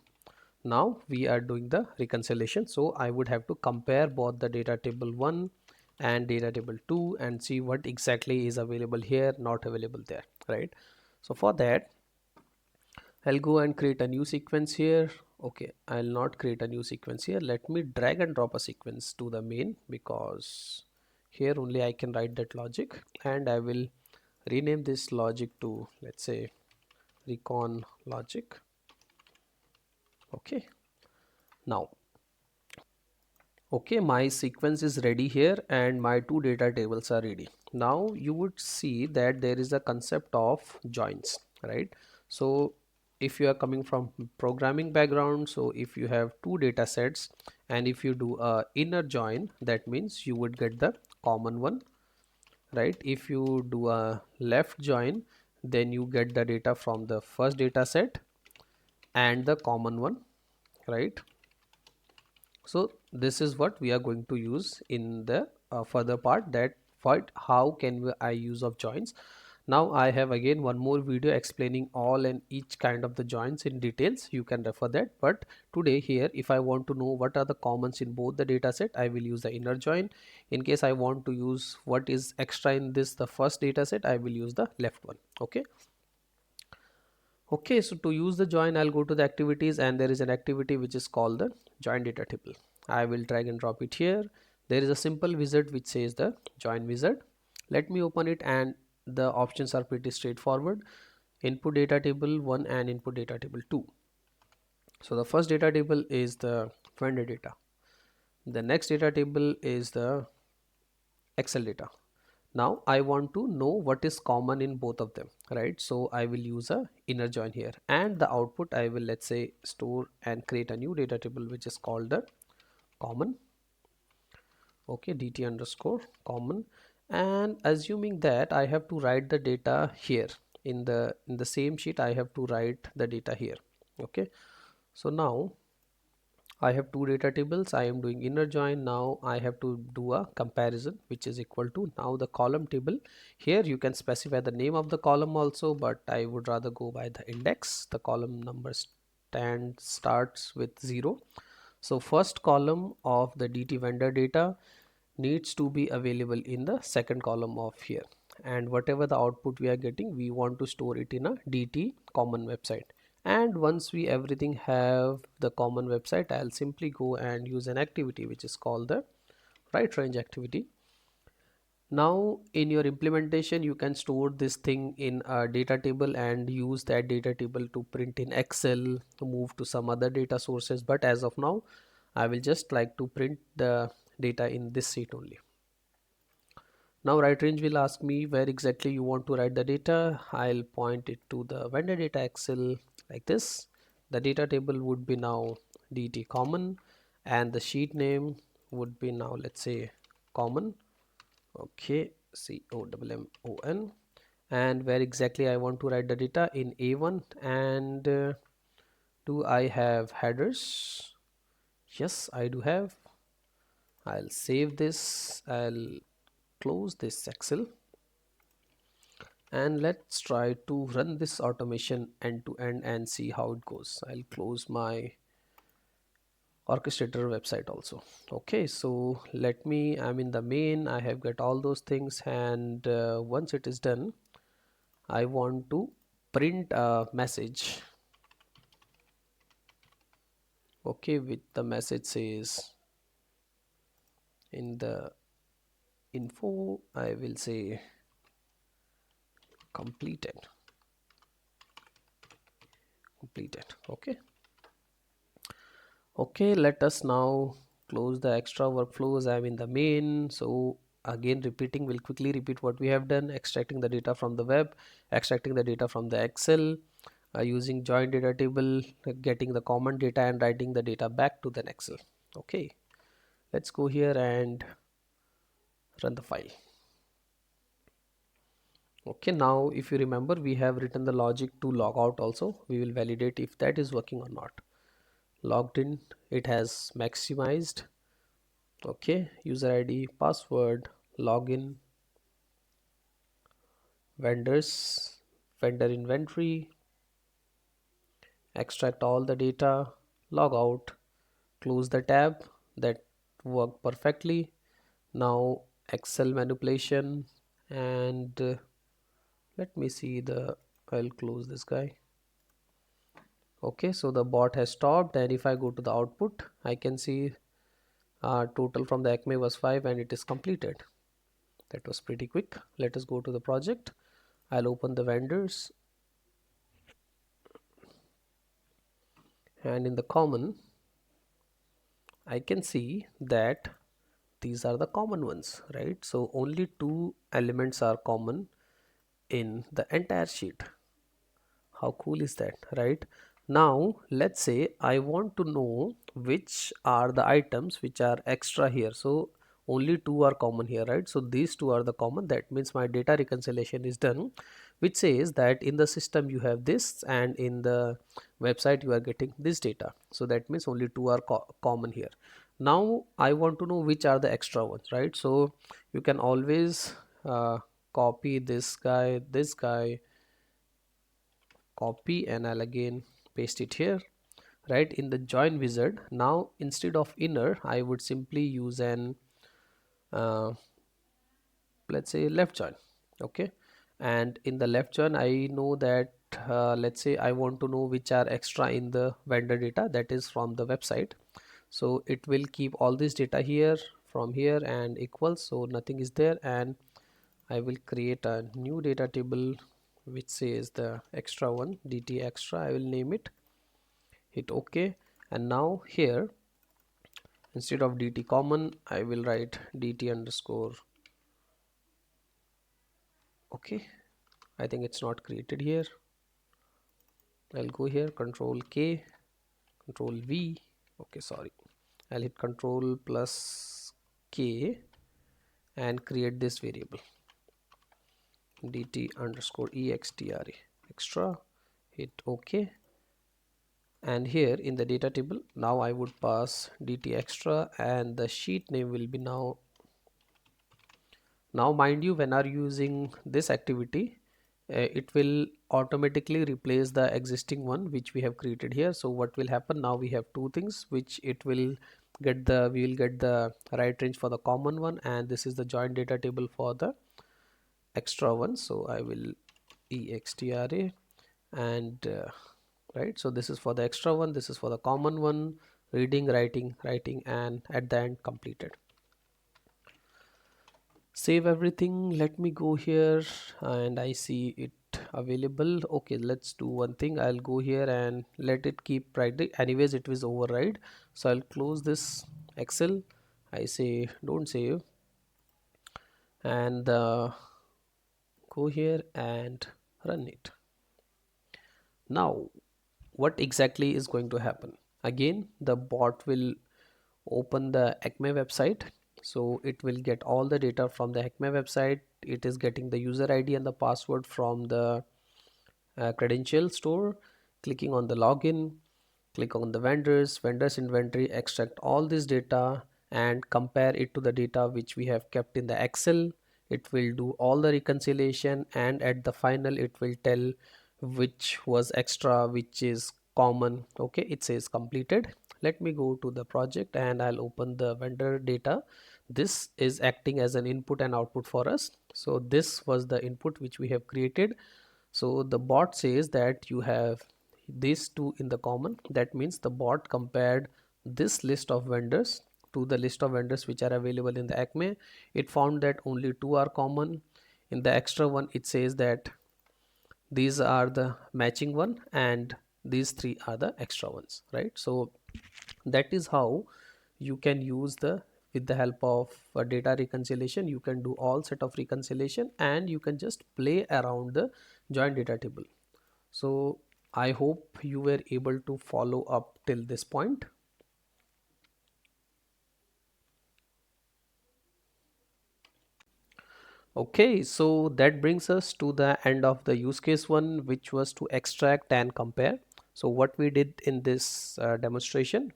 Now we are doing the reconciliation, so I would have to compare both the data table 1 and data table 2 and see what exactly is available here, not available there, right? So for that, I'll go and create a new sequence here. Okay, I'll not create a new sequence here. Let me drag and drop a sequence to the main, because here only I can write that logic, and I will rename this logic to, let's say, recon logic. Okay, now okay, my sequence is ready here and my two data tables are ready. Now you would see that there is a concept of joins, right? So if you are coming from programming background, so if you have two data sets and if you do a inner join, that means you would get the common one, right? If you do a left join, then you get the data from the first data set and the common one, right? So this is what we are going to use in the further part, that what how can I use of joins. Now I have again one more video explaining all and each kind of the joins in details. You can refer that, but today here, if I want to know what are the commons in both the data set, I will use the inner join. In case I want to use what is extra in this the first data set, I will use the left one. Okay, okay, so to use the join, I'll go to the activities, and there is an activity which is called the join data table. I will drag and drop it here. There is a simple wizard which says the join wizard. Let me open it, and the options are pretty straightforward. Input data table 1 and input data table 2. So the first data table is the vendor data. The next data table is the Excel data. Now I want to know what is common in both of them, right? So I will use a inner join here, and the output I will, let's say, store and create a new data table which is called the common. Okay, dt underscore common, and assuming that I have to write the data here in the same sheet, I have to write the data here. Okay, so now I have two data tables. I am doing inner join. Now I have to do a comparison, which is equal to now the column table. Here you can specify the name of the column also, but I would rather go by the index. The column number starts with 0. So first column of the DT vendor data needs to be available in the second column of here, and whatever the output we are getting, we want to store it in a DT common website. And once we everything have the common website, I'll simply go and use an activity which is called the right range activity. Now in your implementation, you can store this thing in a data table and use that data table to print in Excel, to move to some other data sources, but as of now I will just like to print the data in this sheet only. Now right range will ask me where exactly you want to write the data. I'll point it to the vendor data Excel like this. The data table would be now DT common, and the sheet name would be now, let's say, common. Okay, COMMON, and where exactly I want to write the data in A1, and Do I have headers? Yes, I do have. I'll save this. I'll close this Excel, and let's try to run this automation end to end and see how it goes. I'll close my orchestrator website also. Okay, so I'm in the main. I have got all those things, and once it is done, I want to print a message. Okay, with the message says, in the info I will say completed. Okay. Okay, let us now close the extra workflows. I'm in the main. So again, repeating, we'll quickly repeat what we have done: extracting the data from the web, extracting the data from the Excel, using join data table, getting the common data and writing the data back to the Excel. Okay, let's go here and run the file. Okay, now if you remember, we have written the logic to log out also. We will validate if that is working or not. Logged in, it has maximized. Okay, user ID, password, login, vendors, vendor inventory, extract all the data, log out, close the tab. That worked perfectly. Now Excel manipulation, and let me see the, I'll close this guy. Okay, so the bot has stopped, and if I go to the output, I can see total from the Acme was 5 and it is completed. That was pretty quick. Let us go to the project. I'll open the vendors, and in the common I can see that these are the common ones, right? So only two elements are common in the entire sheet. How cool is that, right? Now let's say I want to know which are the items which are extra here. So only two are common here, right? So these two are the common. That means my data reconciliation is done, which says that in the system you have this and in the website you are getting this data. So that means only two are common here. Now I want to know which are the extra ones, right? So you can always copy this guy, copy, and I'll again paste it here, right, in the join wizard. Now instead of inner, I would simply use an let's say left join. Okay, and in the left join I know that let's say I want to know which are extra in the vendor data that is from the website. So it will keep all this data here from here and equals, so nothing is there, and I will create a new data table which says the extra one, dt extra. I will name it, hit OK, and now here instead of dt common I will write dt underscore. Okay, I think it's not created here. I'll go here, control K, control V. Okay, sorry, I'll hit control plus K and create this variable dt underscore extra extra, hit OK, and here in the data table now I would pass dt extra and the sheet name will be now mind you, when are using this activity, it will automatically replace the existing one which we have created here. So what will happen now, we have two things which it will get the, we will get the right range for the common one, and this is the joint data table for the extra one. So I will extra, and right, so this is for the extra one, this is for the common one, reading, writing, and at the end completed. Save everything. Let me go here, and I see it available. Okay, let's do one thing. I'll go here and let it keep writing. Anyways, it was override, so I'll close this Excel. I say don't save, and go here and run it. Now what exactly is going to happen? Again, the bot will open the Acme website, so it will get all the data from the Acme website. It is getting the user ID and the password from the credential store, clicking on the login, Click on the vendors inventory, extract all this data and compare it to the data which we have kept in the Excel. It will do all the reconciliation, and at the final it will tell which was extra, which is common. Okay, it says completed. Let me go to the project and I'll open the vendor data. This is acting as an input and output for us. So this was the input which we have created. So the bot says that you have these two in the common. That means the bot compared this list of vendors to the list of vendors which are available in the Acme. It found that only two are common. In the extra one, it says that these are the matching one and these three are the extra ones, right? So that is how you can use the with the help of data reconciliation. You can do all set of reconciliation and you can just play around the joint data table. So I hope you were able to follow up till this point. Okay, so that brings us to the end of the use case one, which was to extract and compare. So what we did in this demonstration,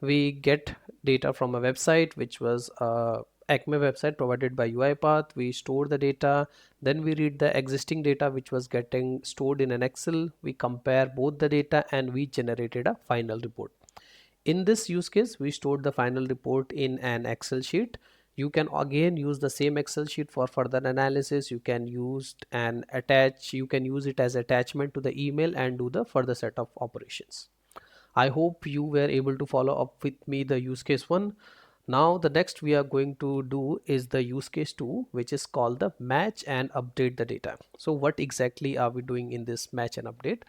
we get data from a website, which was a Acme website provided by UiPath. We store the data, then we read the existing data which was getting stored in an Excel. We compare both the data and we generated a final report. In this use case, we stored the final report in an Excel sheet. You can again use the same Excel sheet for further analysis. You can you can use it as attachment to the email and do the further set of operations. I hope you were able to follow up with me the use case one. Now the next we are going to do is the use case 2, which is called the match and update the data. So what exactly are we doing in this match and update?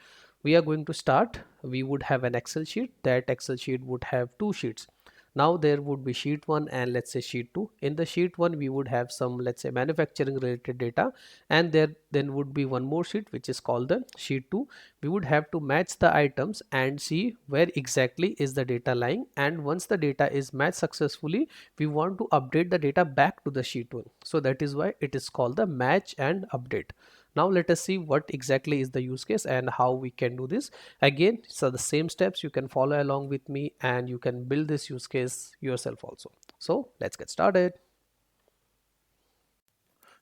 We are going to start, we would have an Excel sheet. That Excel sheet would have two sheets. Now there would be sheet 1 and let's say sheet 2. In the sheet 1 we would have some, let's say, manufacturing related data, and there then would be one more sheet which is called the sheet 2. We would have to match the items and see where exactly is the data lying, and once the data is matched successfully, we want to update the data back to the sheet 1. So that is why it is called the match and update. Now let us see what exactly is the use case and how we can do this. Again, so the same steps you can follow along with me and you can build this use case yourself also. So let's get started.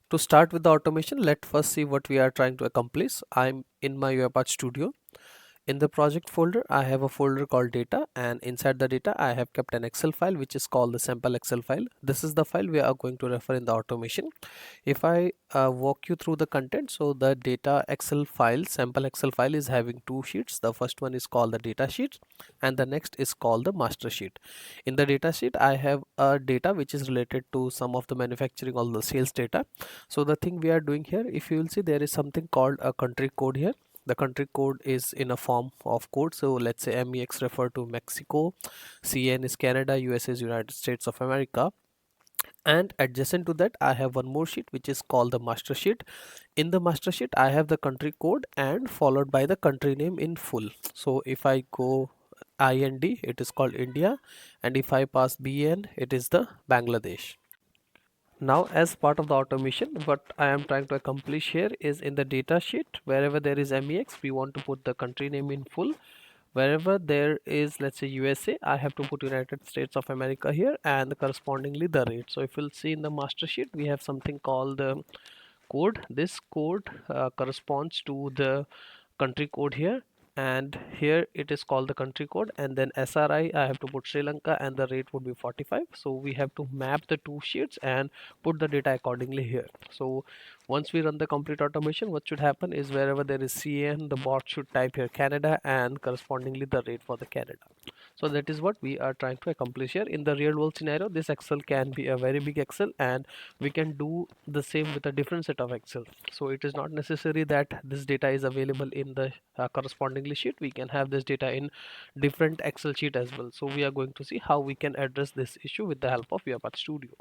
To start with the automation, let's first see what we are trying to accomplish. I'm in my UiPath Studio. In the project folder, I have a folder called data, and inside the data, I have kept an Excel file which is called the sample Excel file. This is the file we are going to refer in the automation. If I walk you through the content, so the data Excel file, sample Excel file is having two sheets. The first one is called the data sheet and the next is called the master sheet. In the data sheet, I have a data which is related to some of the manufacturing or the sales data. So the thing we are doing here, if you will see, there is something called a country code here. The country code is in a form of code. So let's say MEX refer to Mexico, CN is Canada, US is United States of America. And adjacent to that, I have one more sheet which is called the master sheet. In the master sheet, I have the country code and followed by the country name in full. So if I go IND, it is called India, and if I pass BN, it is the Bangladesh. Now, as part of the automation, what I am trying to accomplish here is in the data sheet, wherever there is MEX, we want to put the country name in full. Wherever there is, let's say, USA, I have to put United States of America here and correspondingly the rate. So if you'll see in the master sheet, we have something called the code. This code corresponds to the country code here, and here it is called the country code, and then SRI I have to put Sri Lanka and the rate would be 45. So we have to map the two sheets and put the data accordingly here. So once we run the complete automation, what should happen is wherever there is CN, the bot should type here Canada and correspondingly the rate for the Canada. So that is what we are trying to accomplish here. In the real world scenario, this Excel can be a very big Excel, and we can do the same with a different set of Excel. So it is not necessary that this data is available in the correspondingly sheet. We can have this data in different Excel sheet as well. So we are going to see how we can address this issue with the help of UiPath Studio.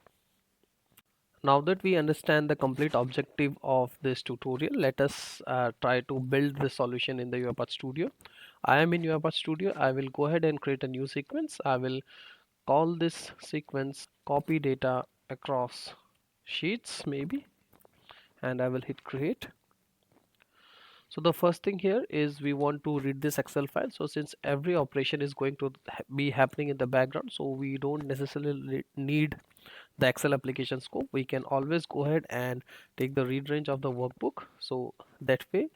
Now that we understand the complete objective of this tutorial, let us try to build the solution in the UiPath Studio. I am in UiPath Studio. I will go ahead and create a new sequence. I will call this sequence copy data across sheets maybe, and I will hit create. So the first thing here is we want to read this Excel file. So since every operation is going to be happening in the background, so we don't necessarily need the Excel application scope. We can always go ahead and take the read range of the workbook. So that way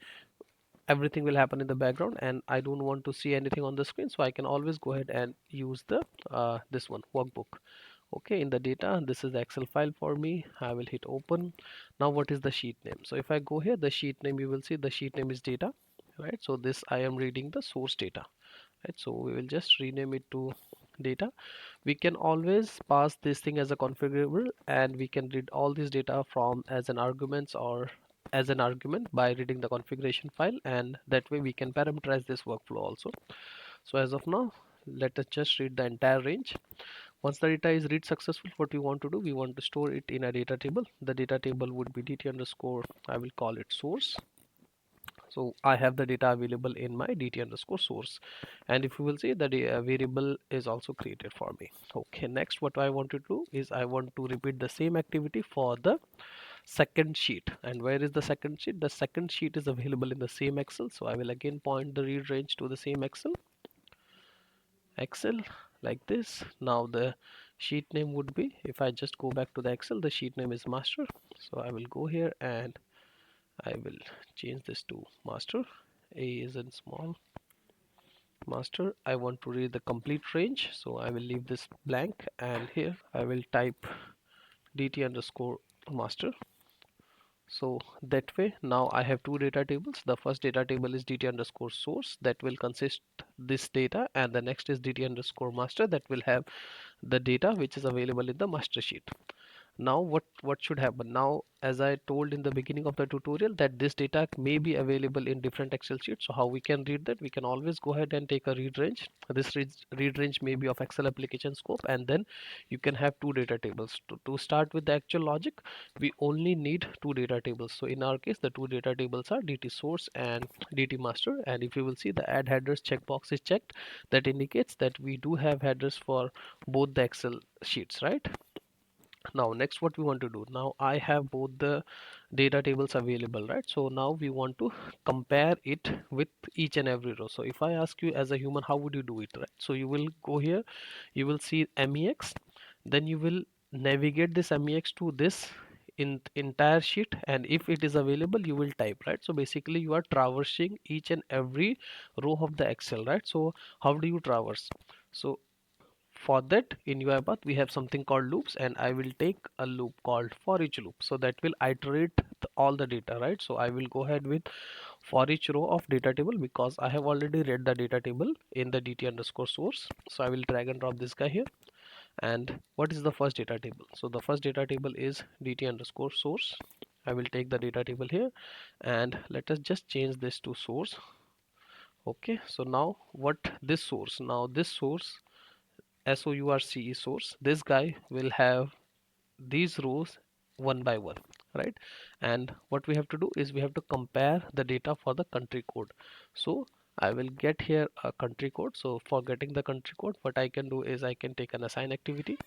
everything will happen in the background and I don't want to see anything on the screen, so I can always go ahead and use the this one workbook. Okay, in the data, this is the Excel file for me. I will hit open. Now what is the sheet name? So if I go here, the sheet name, you will see the sheet name is data, right? So this I am reading the source data, right? So we will just rename it to data. We can always pass this thing as a configurable and we can read all this data from as an arguments or as an argument by reading the configuration file, and that way we can parameterize this workflow also. So as of now, let us just read the entire range. Once the data is read successful, what we want to do, we want to store it in a data table. The data table would be dt underscore, I will call it source. So I have the data available in my dt underscore source, and if you will see the variable is also created for me. Okay, next what I want to do is I want to repeat the same activity for the second sheet. And where is the second sheet? The second sheet is available in the same Excel. So I will again point the read range to the same Excel like this. Now the sheet name would be, if I just go back to the Excel, the sheet name is master. So I will go here and I will change this to master. A is in small master. I want to read the complete range, so I will leave this blank and here I will type dt underscore master. So that way now I have two data tables. The first data table is dt underscore source, that will consist this data, and the next is dt underscore master, that will have the data which is available in the master sheet. Now what should happen now, as I told in the beginning of the tutorial, that this data may be available in different Excel sheets. So how we can read that? We can always go ahead and take a read range. This read range may be of Excel application scope, and then you can have two data tables. To start with the actual logic, we only need two data tables. So in our case, the two data tables are dt source and dt master, and if you will see, the add headers checkbox is checked. That indicates that we do have headers for both the Excel sheets, right? Now next what we want to do, now I have both the data tables available, right? So now we want to compare it with each and every row. So if I ask you as a human, how would you do it, right? So you will go here, you will see mex, then you will navigate this mex to this in entire sheet, and if it is available you will type, right? So basically you are traversing each and every row of the Excel, right? So how do you traverse? So for that, in UiPath we have something called loops, and I will take a loop called for each loop, so that will iterate all the data, right? So I will go ahead with for each row of data table, because I have already read the data table in the dt underscore source. So I will drag and drop this guy here. And what is the first data table? So the first data table is dt underscore source. I will take the data table here, and let us just change this to source. Okay, so now what this source, now this source, source source, this guy will have these rows one by one, right? And what we have to do is we have to compare the data for the country code. So I will get here a country code. So for getting the country code, what I can do is I can take an assign activity.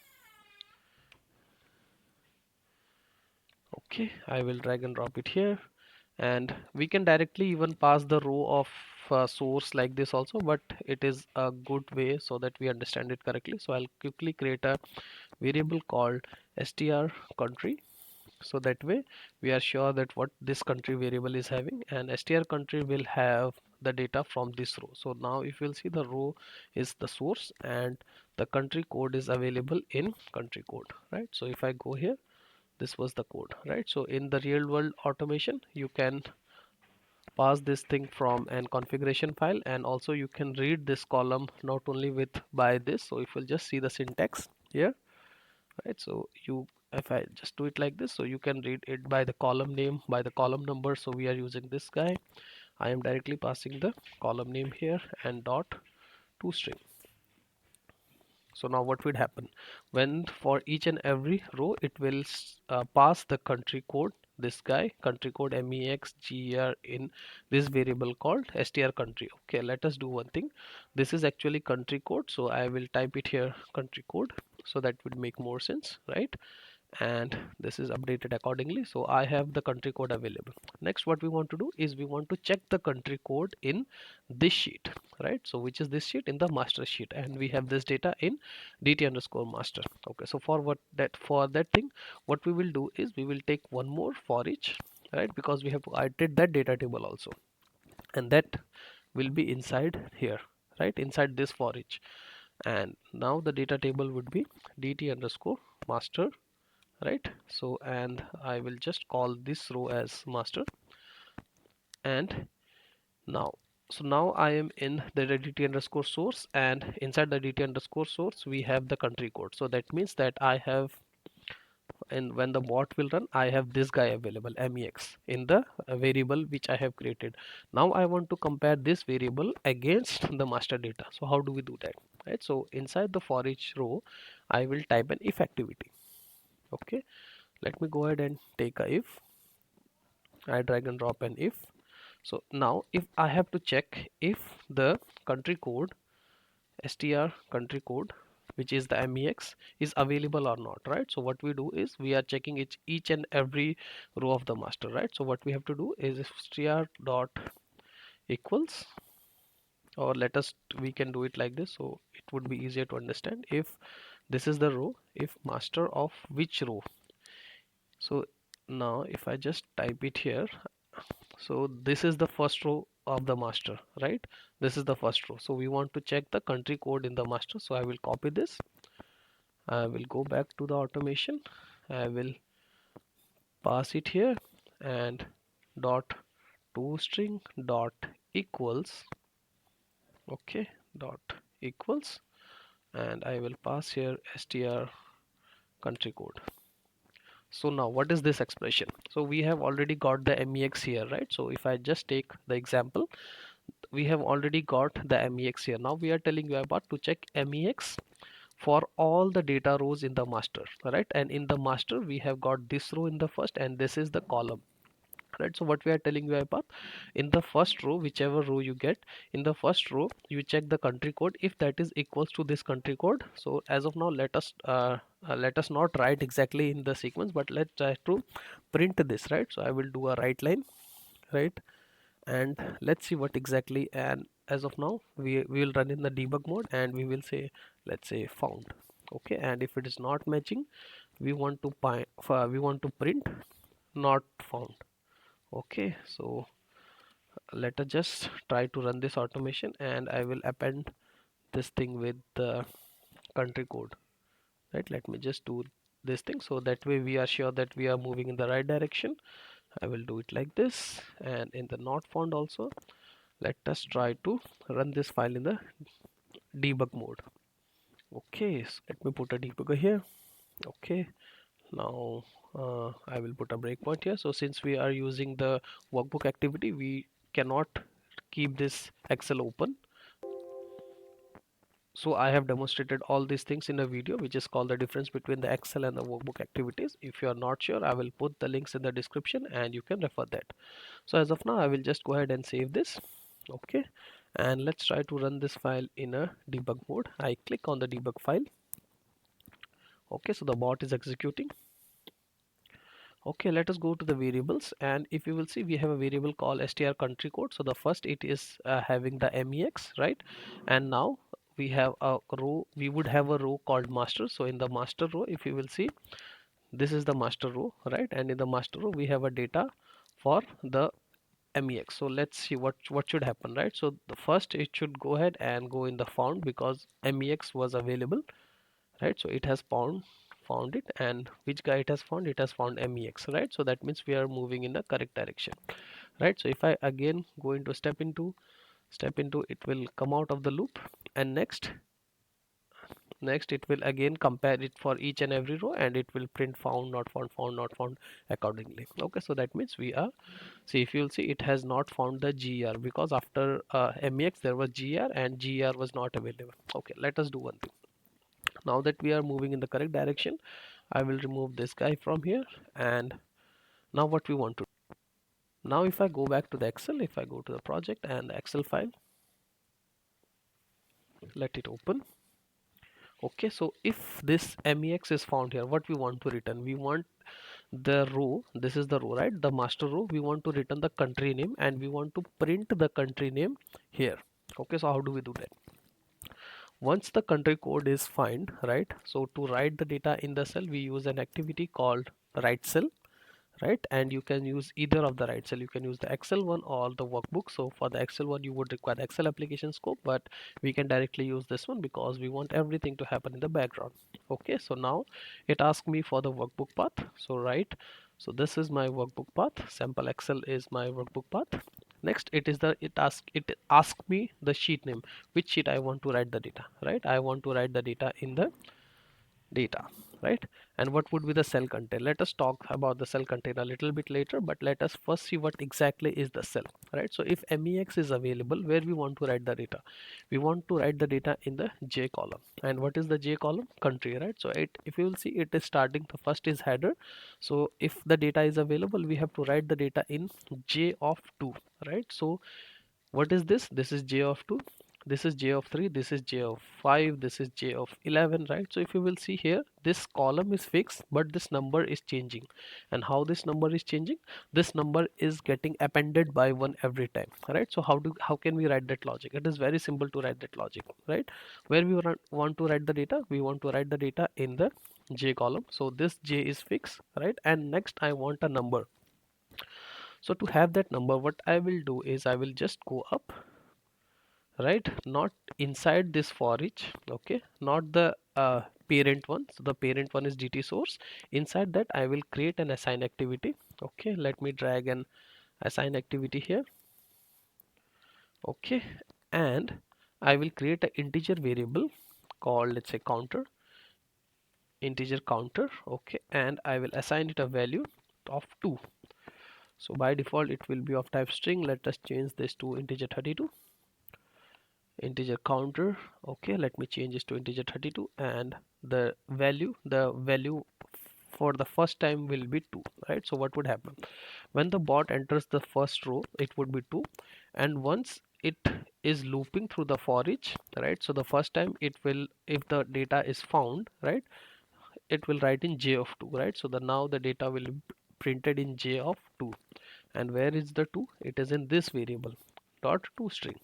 Okay, I will drag and drop it here, and we can directly even pass the row of source like this also, but it is a good way so that we understand it correctly. So I'll quickly create a variable called str country, so that way we are sure that what this country variable is having, and str country will have the data from this row. So now if you'll see, the row is the source and the country code is available in country code, right? So if I go here, this was the code, right? So in the real world automation, you can pass this thing from an configuration file, and also you can read this column not only with by this. So if you'll just see the syntax here, right? So you, if I just do it like this, so you can read it by the column name, by the column number. So we are using this guy. I am directly passing the column name here and dot to string. So now what would happen, when for each and every row it will pass the country code, this guy country code mexger in this variable called str country. Okay, let us do one thing. This is actually country code, so I will type it here country code, so that would make more sense, right? and this is updated accordingly. So I have the country code available. Next, what we want to do is we want to check the country code in this sheet, right? So which is this sheet? In the master sheet, and we have this data in dt underscore master. Okay, so for that thing, what we will do is we will take one more for each, right? Because we have added that data table also, and that will be inside here, right? Inside this for each. And now the data table would be dt underscore master, right? So, and I will just call this row as master. And now, so now I am in the dt underscore source, and inside the dt underscore source we have the country code. So that means that I have, and when the bot will run, I have this guy available, mex, in the variable which I have created. Now I want to compare this variable against the master data. So how do we do that, right? So inside the for each row I will type an if activity. Okay, let me go ahead and take a if. I drag and drop an if. So now if I have to check if the country code, str country code, which is the mex, is available or not, right? So what we do is we are checking each and every row of the master, right? So what we have to do is if str dot equals, or let us, we can do it like this so it would be easier to understand. If this is the row, if master of which row. So now if I just type it here, so this is the first row of the master, right? This is the first row. So we want to check the country code in the master. So I will copy this. I will go back to the automation. I will pass it here, and dot toString dot equals, okay, dot equals, and I will pass here str country code. So now what is this expression? So we have already got the mex here, right? So if I just take the example, we have already got the mex here. Now we are telling you about to check mex for all the data rows in the master, right? And in the master we have got this row in the first, and this is the column, right? So what we are telling you about, in the first row, whichever row you get, in the first row you check the country code if that is equals to this country code. So as of now, let us not write exactly in the sequence, but let's try to print this, right? So I will do a write line, right? And let's see what exactly. And as of now we will run in the debug mode, and we will say, let's say found. Okay, and if it is not matching, we want to print not found. Okay, so let us just try to run this automation, and I will append this thing with the country code, right? Let me just do this thing so that way we are sure that we are moving in the right direction. I will do it like this, and in the not found also, let us try to run this file in the debug mode. Okay, so let me put a debugger here. Okay, now I will put a breakpoint here. So since we are using the workbook activity, we cannot keep this Excel open. So I have demonstrated all these things in a video which is called the difference between the Excel and the workbook activities. If you are not sure, I will put the links in the description and you can refer that. So as of now, I will just go ahead and save this. Okay, and let's try to run this file in a debug mode. I click on the debug file. Okay, so the bot is executing. Okay, let us go to the variables, and if you will see, we have a variable called str country code. So the first, it is having the mex, right? And now we have a row, we would have a row called master. So in the master row, if you will see, this is the master row, right? And in the master row we have a data for the mex. So let's see what should happen, right? So the first, it should go ahead and go in the found, because mex was available, right? So it has found it, and which guy it has found? It has found mex, right? So that means we are moving in the correct direction, right? So if I again go into step into, it will come out of the loop, and next it will again compare it for each and every row, and it will print found, not found, found, not found accordingly. Okay, so that means we are, see, if you'll see, it has not found the gr, because after mex there was gr, and gr was not available. Okay, let us do one thing. Now that we are moving in the correct direction, I will remove this guy from here. And now what we want to do, now if I go back to the Excel, if I go to the project and the Excel file, let it open. Okay, so if this mex is found here, what we want to return, we want the row, this is the row, right, the master row, we want to return the country name and we want to print the country name here. Okay, so how do we do that? Once the country code is found, right, so to write the data in the cell we use an activity called write cell, right, and you can use either of the write cell. You can use the excel one or the workbook. So for the excel one you would require excel application scope, but we can directly use this one because we want everything to happen in the background. Okay, so now it asks me for the workbook path, so right, so this is my workbook path, sample excel is my workbook path. Next it asks me the sheet name, which sheet I want to write the data, right, I want to write the data in the data, right, and what would be the cell content. Let us talk about the cell content a little bit later, but let us first see what exactly is the cell, right. So if mex is available, where we want to write the data, we want to write the data in the j column. And what is the j column? Country, right. So it, if you will see, it is starting, the first is header. So if the data is available, we have to write the data in j of 2, right. So what is this? This is j of 2, this is j of 3, this is j of 5, this is j of 11, right. So if you will see here, this column is fixed but this number is changing. And how this number is changing? This number is getting appended by 1 every time, right. So how can we write that logic? It is very simple to write that logic, right. Where we want to write the data, we want to write the data in the j column. So this j is fixed, right, and next I want a number. So to have that number, what I will do is I will just go up, right, not inside this for each, okay, not the parent one. So the parent one is dt source. Inside that I will create an assign activity. Okay, let me drag an assign activity here. Okay, and I will create an integer variable called, let's say, counter, integer counter. Okay, and I will assign it a value of 2. So by default it will be of type string. Let us change this to integer 32, integer counter. Okay, let me change this to integer 32, and the value for the first time will be 2, right. So what would happen when the bot enters the first row? It would be 2, and once it is looping through the for each, right, so the first time it will, if the data is found, right, it will write in j of 2, right. So the now the data will be printed in j of 2. And where is the 2? It is in this variable dot to string,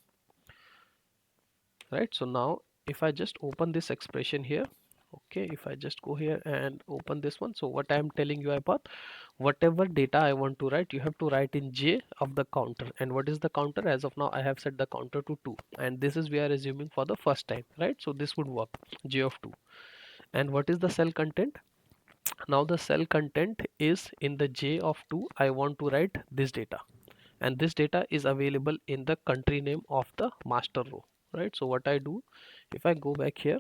right. So now if I just open this expression here, okay, if I just go here and open this one, so what I am telling you about, whatever data I want to write, you have to write in j of the counter. And what is the counter? As of now I have set the counter to 2, and this is we are assuming for the first time, right. So this would work, j of 2. And what is the cell content? Now the cell content is in the j of 2, I want to write this data, and this data is available in the country name of the master row, right. So what I do, if I go back here,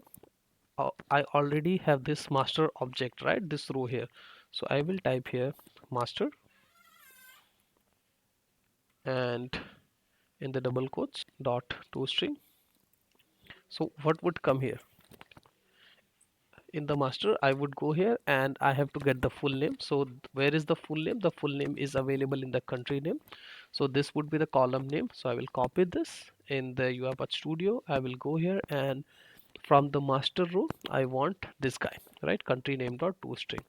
I already have this master object, right, this row here. So I will type here master, and in the double quotes dot toString. So what would come here? In the master I would go here and I have to get the full name. So where is the full name? The full name is available in the country name. So this would be the column name. So I will copy this in the UiPath Studio. I will go here, and from the master row I want this guy, right, country name dot toString.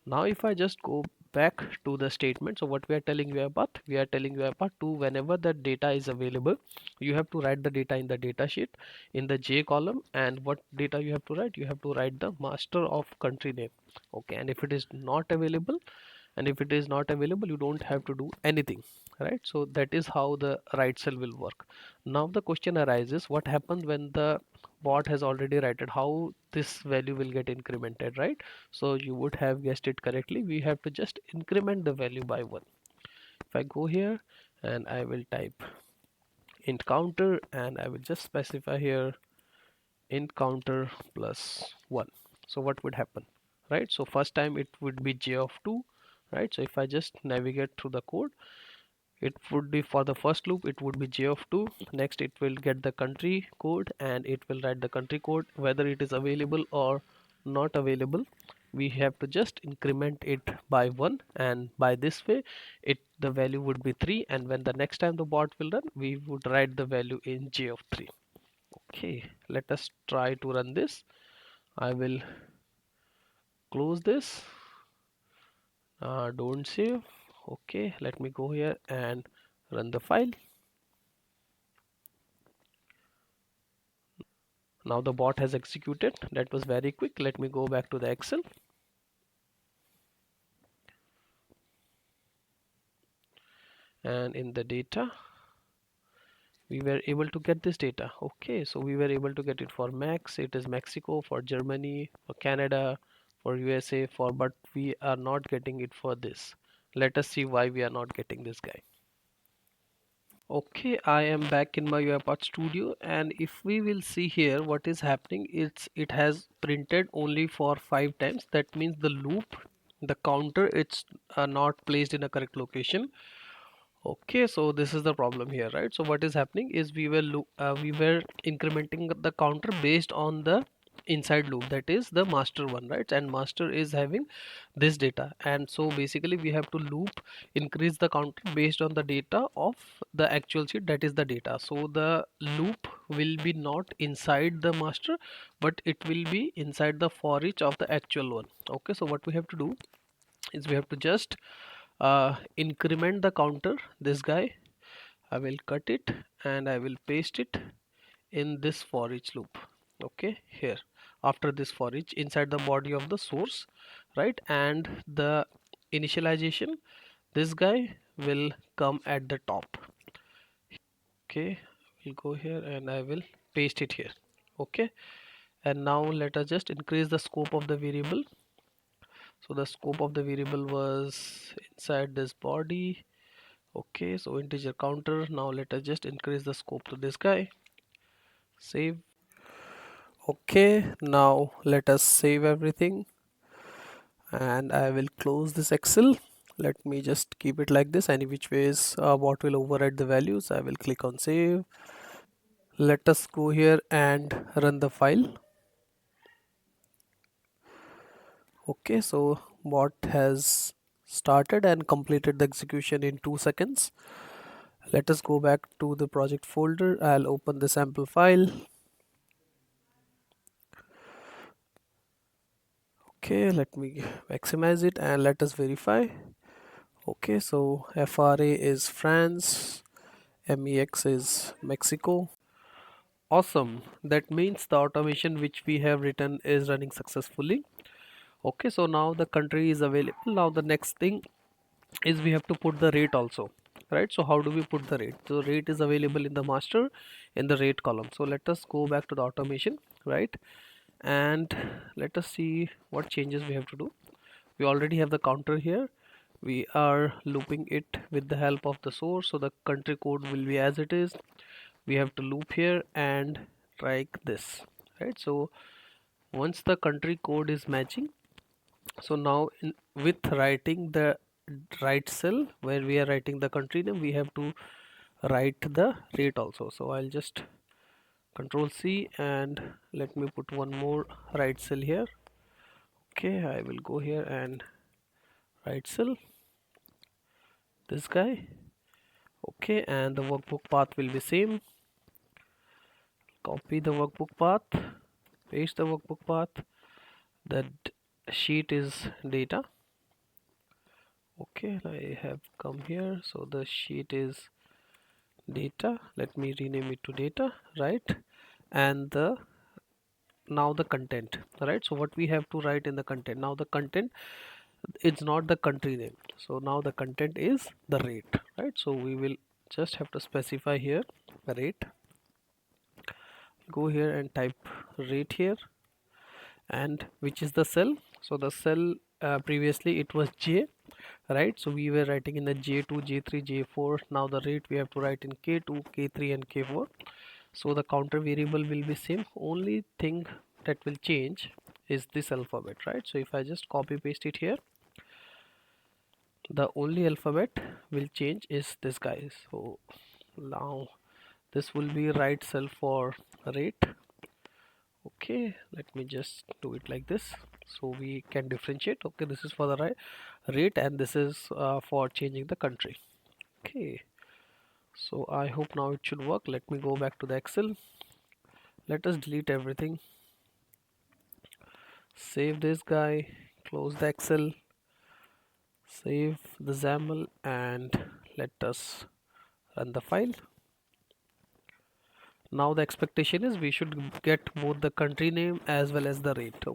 Now if I just go back to the statement, so what we are telling you about, we are telling you about to, whenever the data is available, you have to write the data in the data sheet in the j column. And what data you have to write? You have to write the master of country name. Okay, and if it is not available, you don't have to do anything, right. So that is how the write cell will work. Now the question arises, what happens when the bot has already written, how this value will get incremented, right. So you would have guessed it correctly, we have to just increment the value by 1. If I go here and I will type int counter, and I will just specify here int counter plus 1. So what would happen, right? So first time it would be j of 2, right? So if I just navigate through the code, it would be, for the first loop it would be j of 2. Next it will get the country code and it will write the country code, whether it is available or not available. We have to just increment it by 1, and by this way it, the value would be 3, and when the next time the bot will run, we would write the value in j of 3. Okay, let us try to run this. I will close this. Don't save. Okay, let me go here and run the file. Now the bot has executed. That was very quick. Let me go back to the Excel, and in the data we were able to get this data. Okay, so we were able to get it for Max, it is Mexico, for Germany, for Canada, for USA, for, but we are not getting it for this. Let us see why we are not getting this guy. Okay, I am back in my UiPath studio, and if we will see here what is happening, it has printed only for 5 times. That means the loop, the counter, it's not placed in a correct location. Okay, so this is the problem here, right? So what is happening is we were incrementing the counter based on the inside loop, that is the master one, right? And master is having this data, and so basically we have to loop increase the counter based on the data of the actual sheet, that is the data. So the loop will be not inside the master, but it will be inside the for each of the actual one. Okay, so what we have to do is we have to just increment the counter, this guy. I will cut it and I will paste it in this for each loop. Okay, here after this for each inside the body of the source, right? And the initialization, this guy will come at the top. Okay, we'll go here and I will paste it here. Okay, and now let us just increase the scope of the variable. So the scope of the variable was inside this body. Okay, so integer counter. Now let us just increase the scope to this guy. Save. Okay, now let us save everything and I will close this Excel. Let me just keep it like this. Any which ways what will override the values. I will click on save. Let us go here and run the file. Okay, so bot has started and completed the execution in 2 seconds. Let us go back to the project folder. I'll open the sample file. Okay, let me maximize it and let us verify. Okay, so FRA is France, MEX is Mexico. Awesome. That means the automation which we have written is running successfully. Okay, so now the country is available. Now the next thing is we have to put the rate also, right? So how do we put the rate? So rate is available in the master in the rate column. So let us go back to the automation, right? And let us see what changes we have to do. We already have the counter here. We are looping it with the help of the source, so the country code will be as it is. We have to loop here and like this, right? So once the country code is matching, so now with writing the right cell where we are writing the country name, we have to write the rate also. So I'll just control C and let me put one more right cell here. Okay, I will go here and right cell this guy. Okay, and the workbook path will be same. Copy the workbook path, paste the workbook path. The sheet is data. Okay, I have come here, so the sheet is data. Let me rename it to data, right? And the now the content, right? So what we have to write in the content, now the content, it's not the country name, so now the content is the rate, right? So we will just have to specify here rate. Go here and type rate here, and which is the cell. So the cell previously it was J, right? So we were writing in the J2, J3, J4. Now the rate we have to write in K2, K3 and K4. So the counter variable will be same. Only thing that will change is this alphabet, right? So if I just copy paste it here, the only alphabet will change is this guy. So now this will be right cell for rate. Okay, let me just do it like this so we can differentiate. Okay, this is for the rate and this is for changing the country. Okay, so I hope now it should work. Let me go back to the Excel. Let us delete everything. Save this guy, close the Excel, save the XAML, and let us run the file. Now the expectation is we should get both the country name as well as the rate.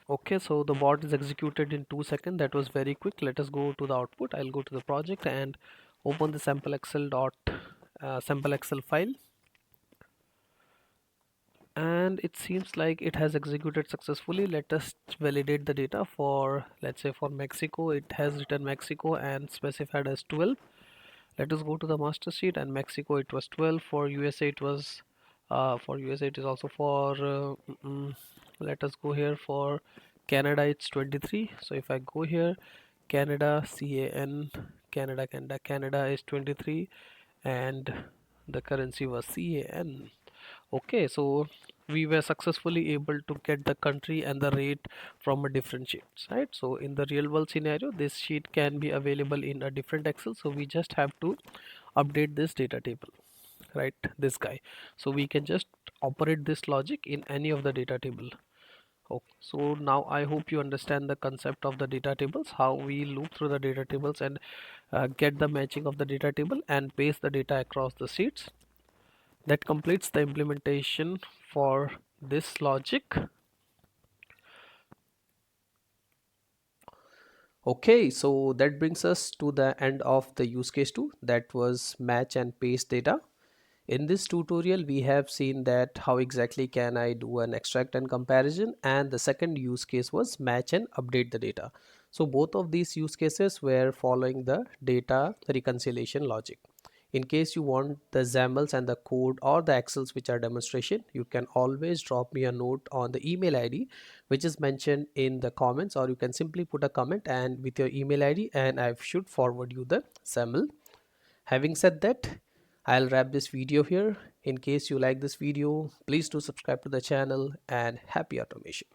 Okay, so the bot is executed in 2 seconds. That was very quick. Let us go to the output. I'll go to the project and open the sample excel file, and it seems like it has executed successfully. Let us validate the data. For, let's say, for Mexico, it has written Mexico and specified as 12. Let us go to the master sheet, and Mexico it was 12. For USA it was for USA it is also for let us go here. For Canada it's 23. So if I go here, Canada, Canada is 23, and the currency was CAN. Okay, so we were successfully able to get the country and the rate from a different sheets, right? So in the real world scenario, this sheet can be available in a different Excel, so we just have to update this data table, right? This guy. So we can just operate this logic in any of the data table. Okay, so now I hope you understand the concept of the data tables, how we loop through the data tables and get the matching of the data table and paste the data across the sheets. That completes the implementation for this logic. Okay, so that brings us to the end of the use case 2, that was match and paste data. In this tutorial, we have seen that how exactly can I do an extract and comparison, and the second use case was match and update the data. So both of these use cases were following the data reconciliation logic. In case you want the XAMLs and the code or the Excels which are demonstration, you can always drop me a note on the email ID which is mentioned in the comments, or you can simply put a comment and with your email ID, and I should forward you the XAML. Having said that, I'll wrap this video here. In case you like this video, please do subscribe to the channel, and happy automation.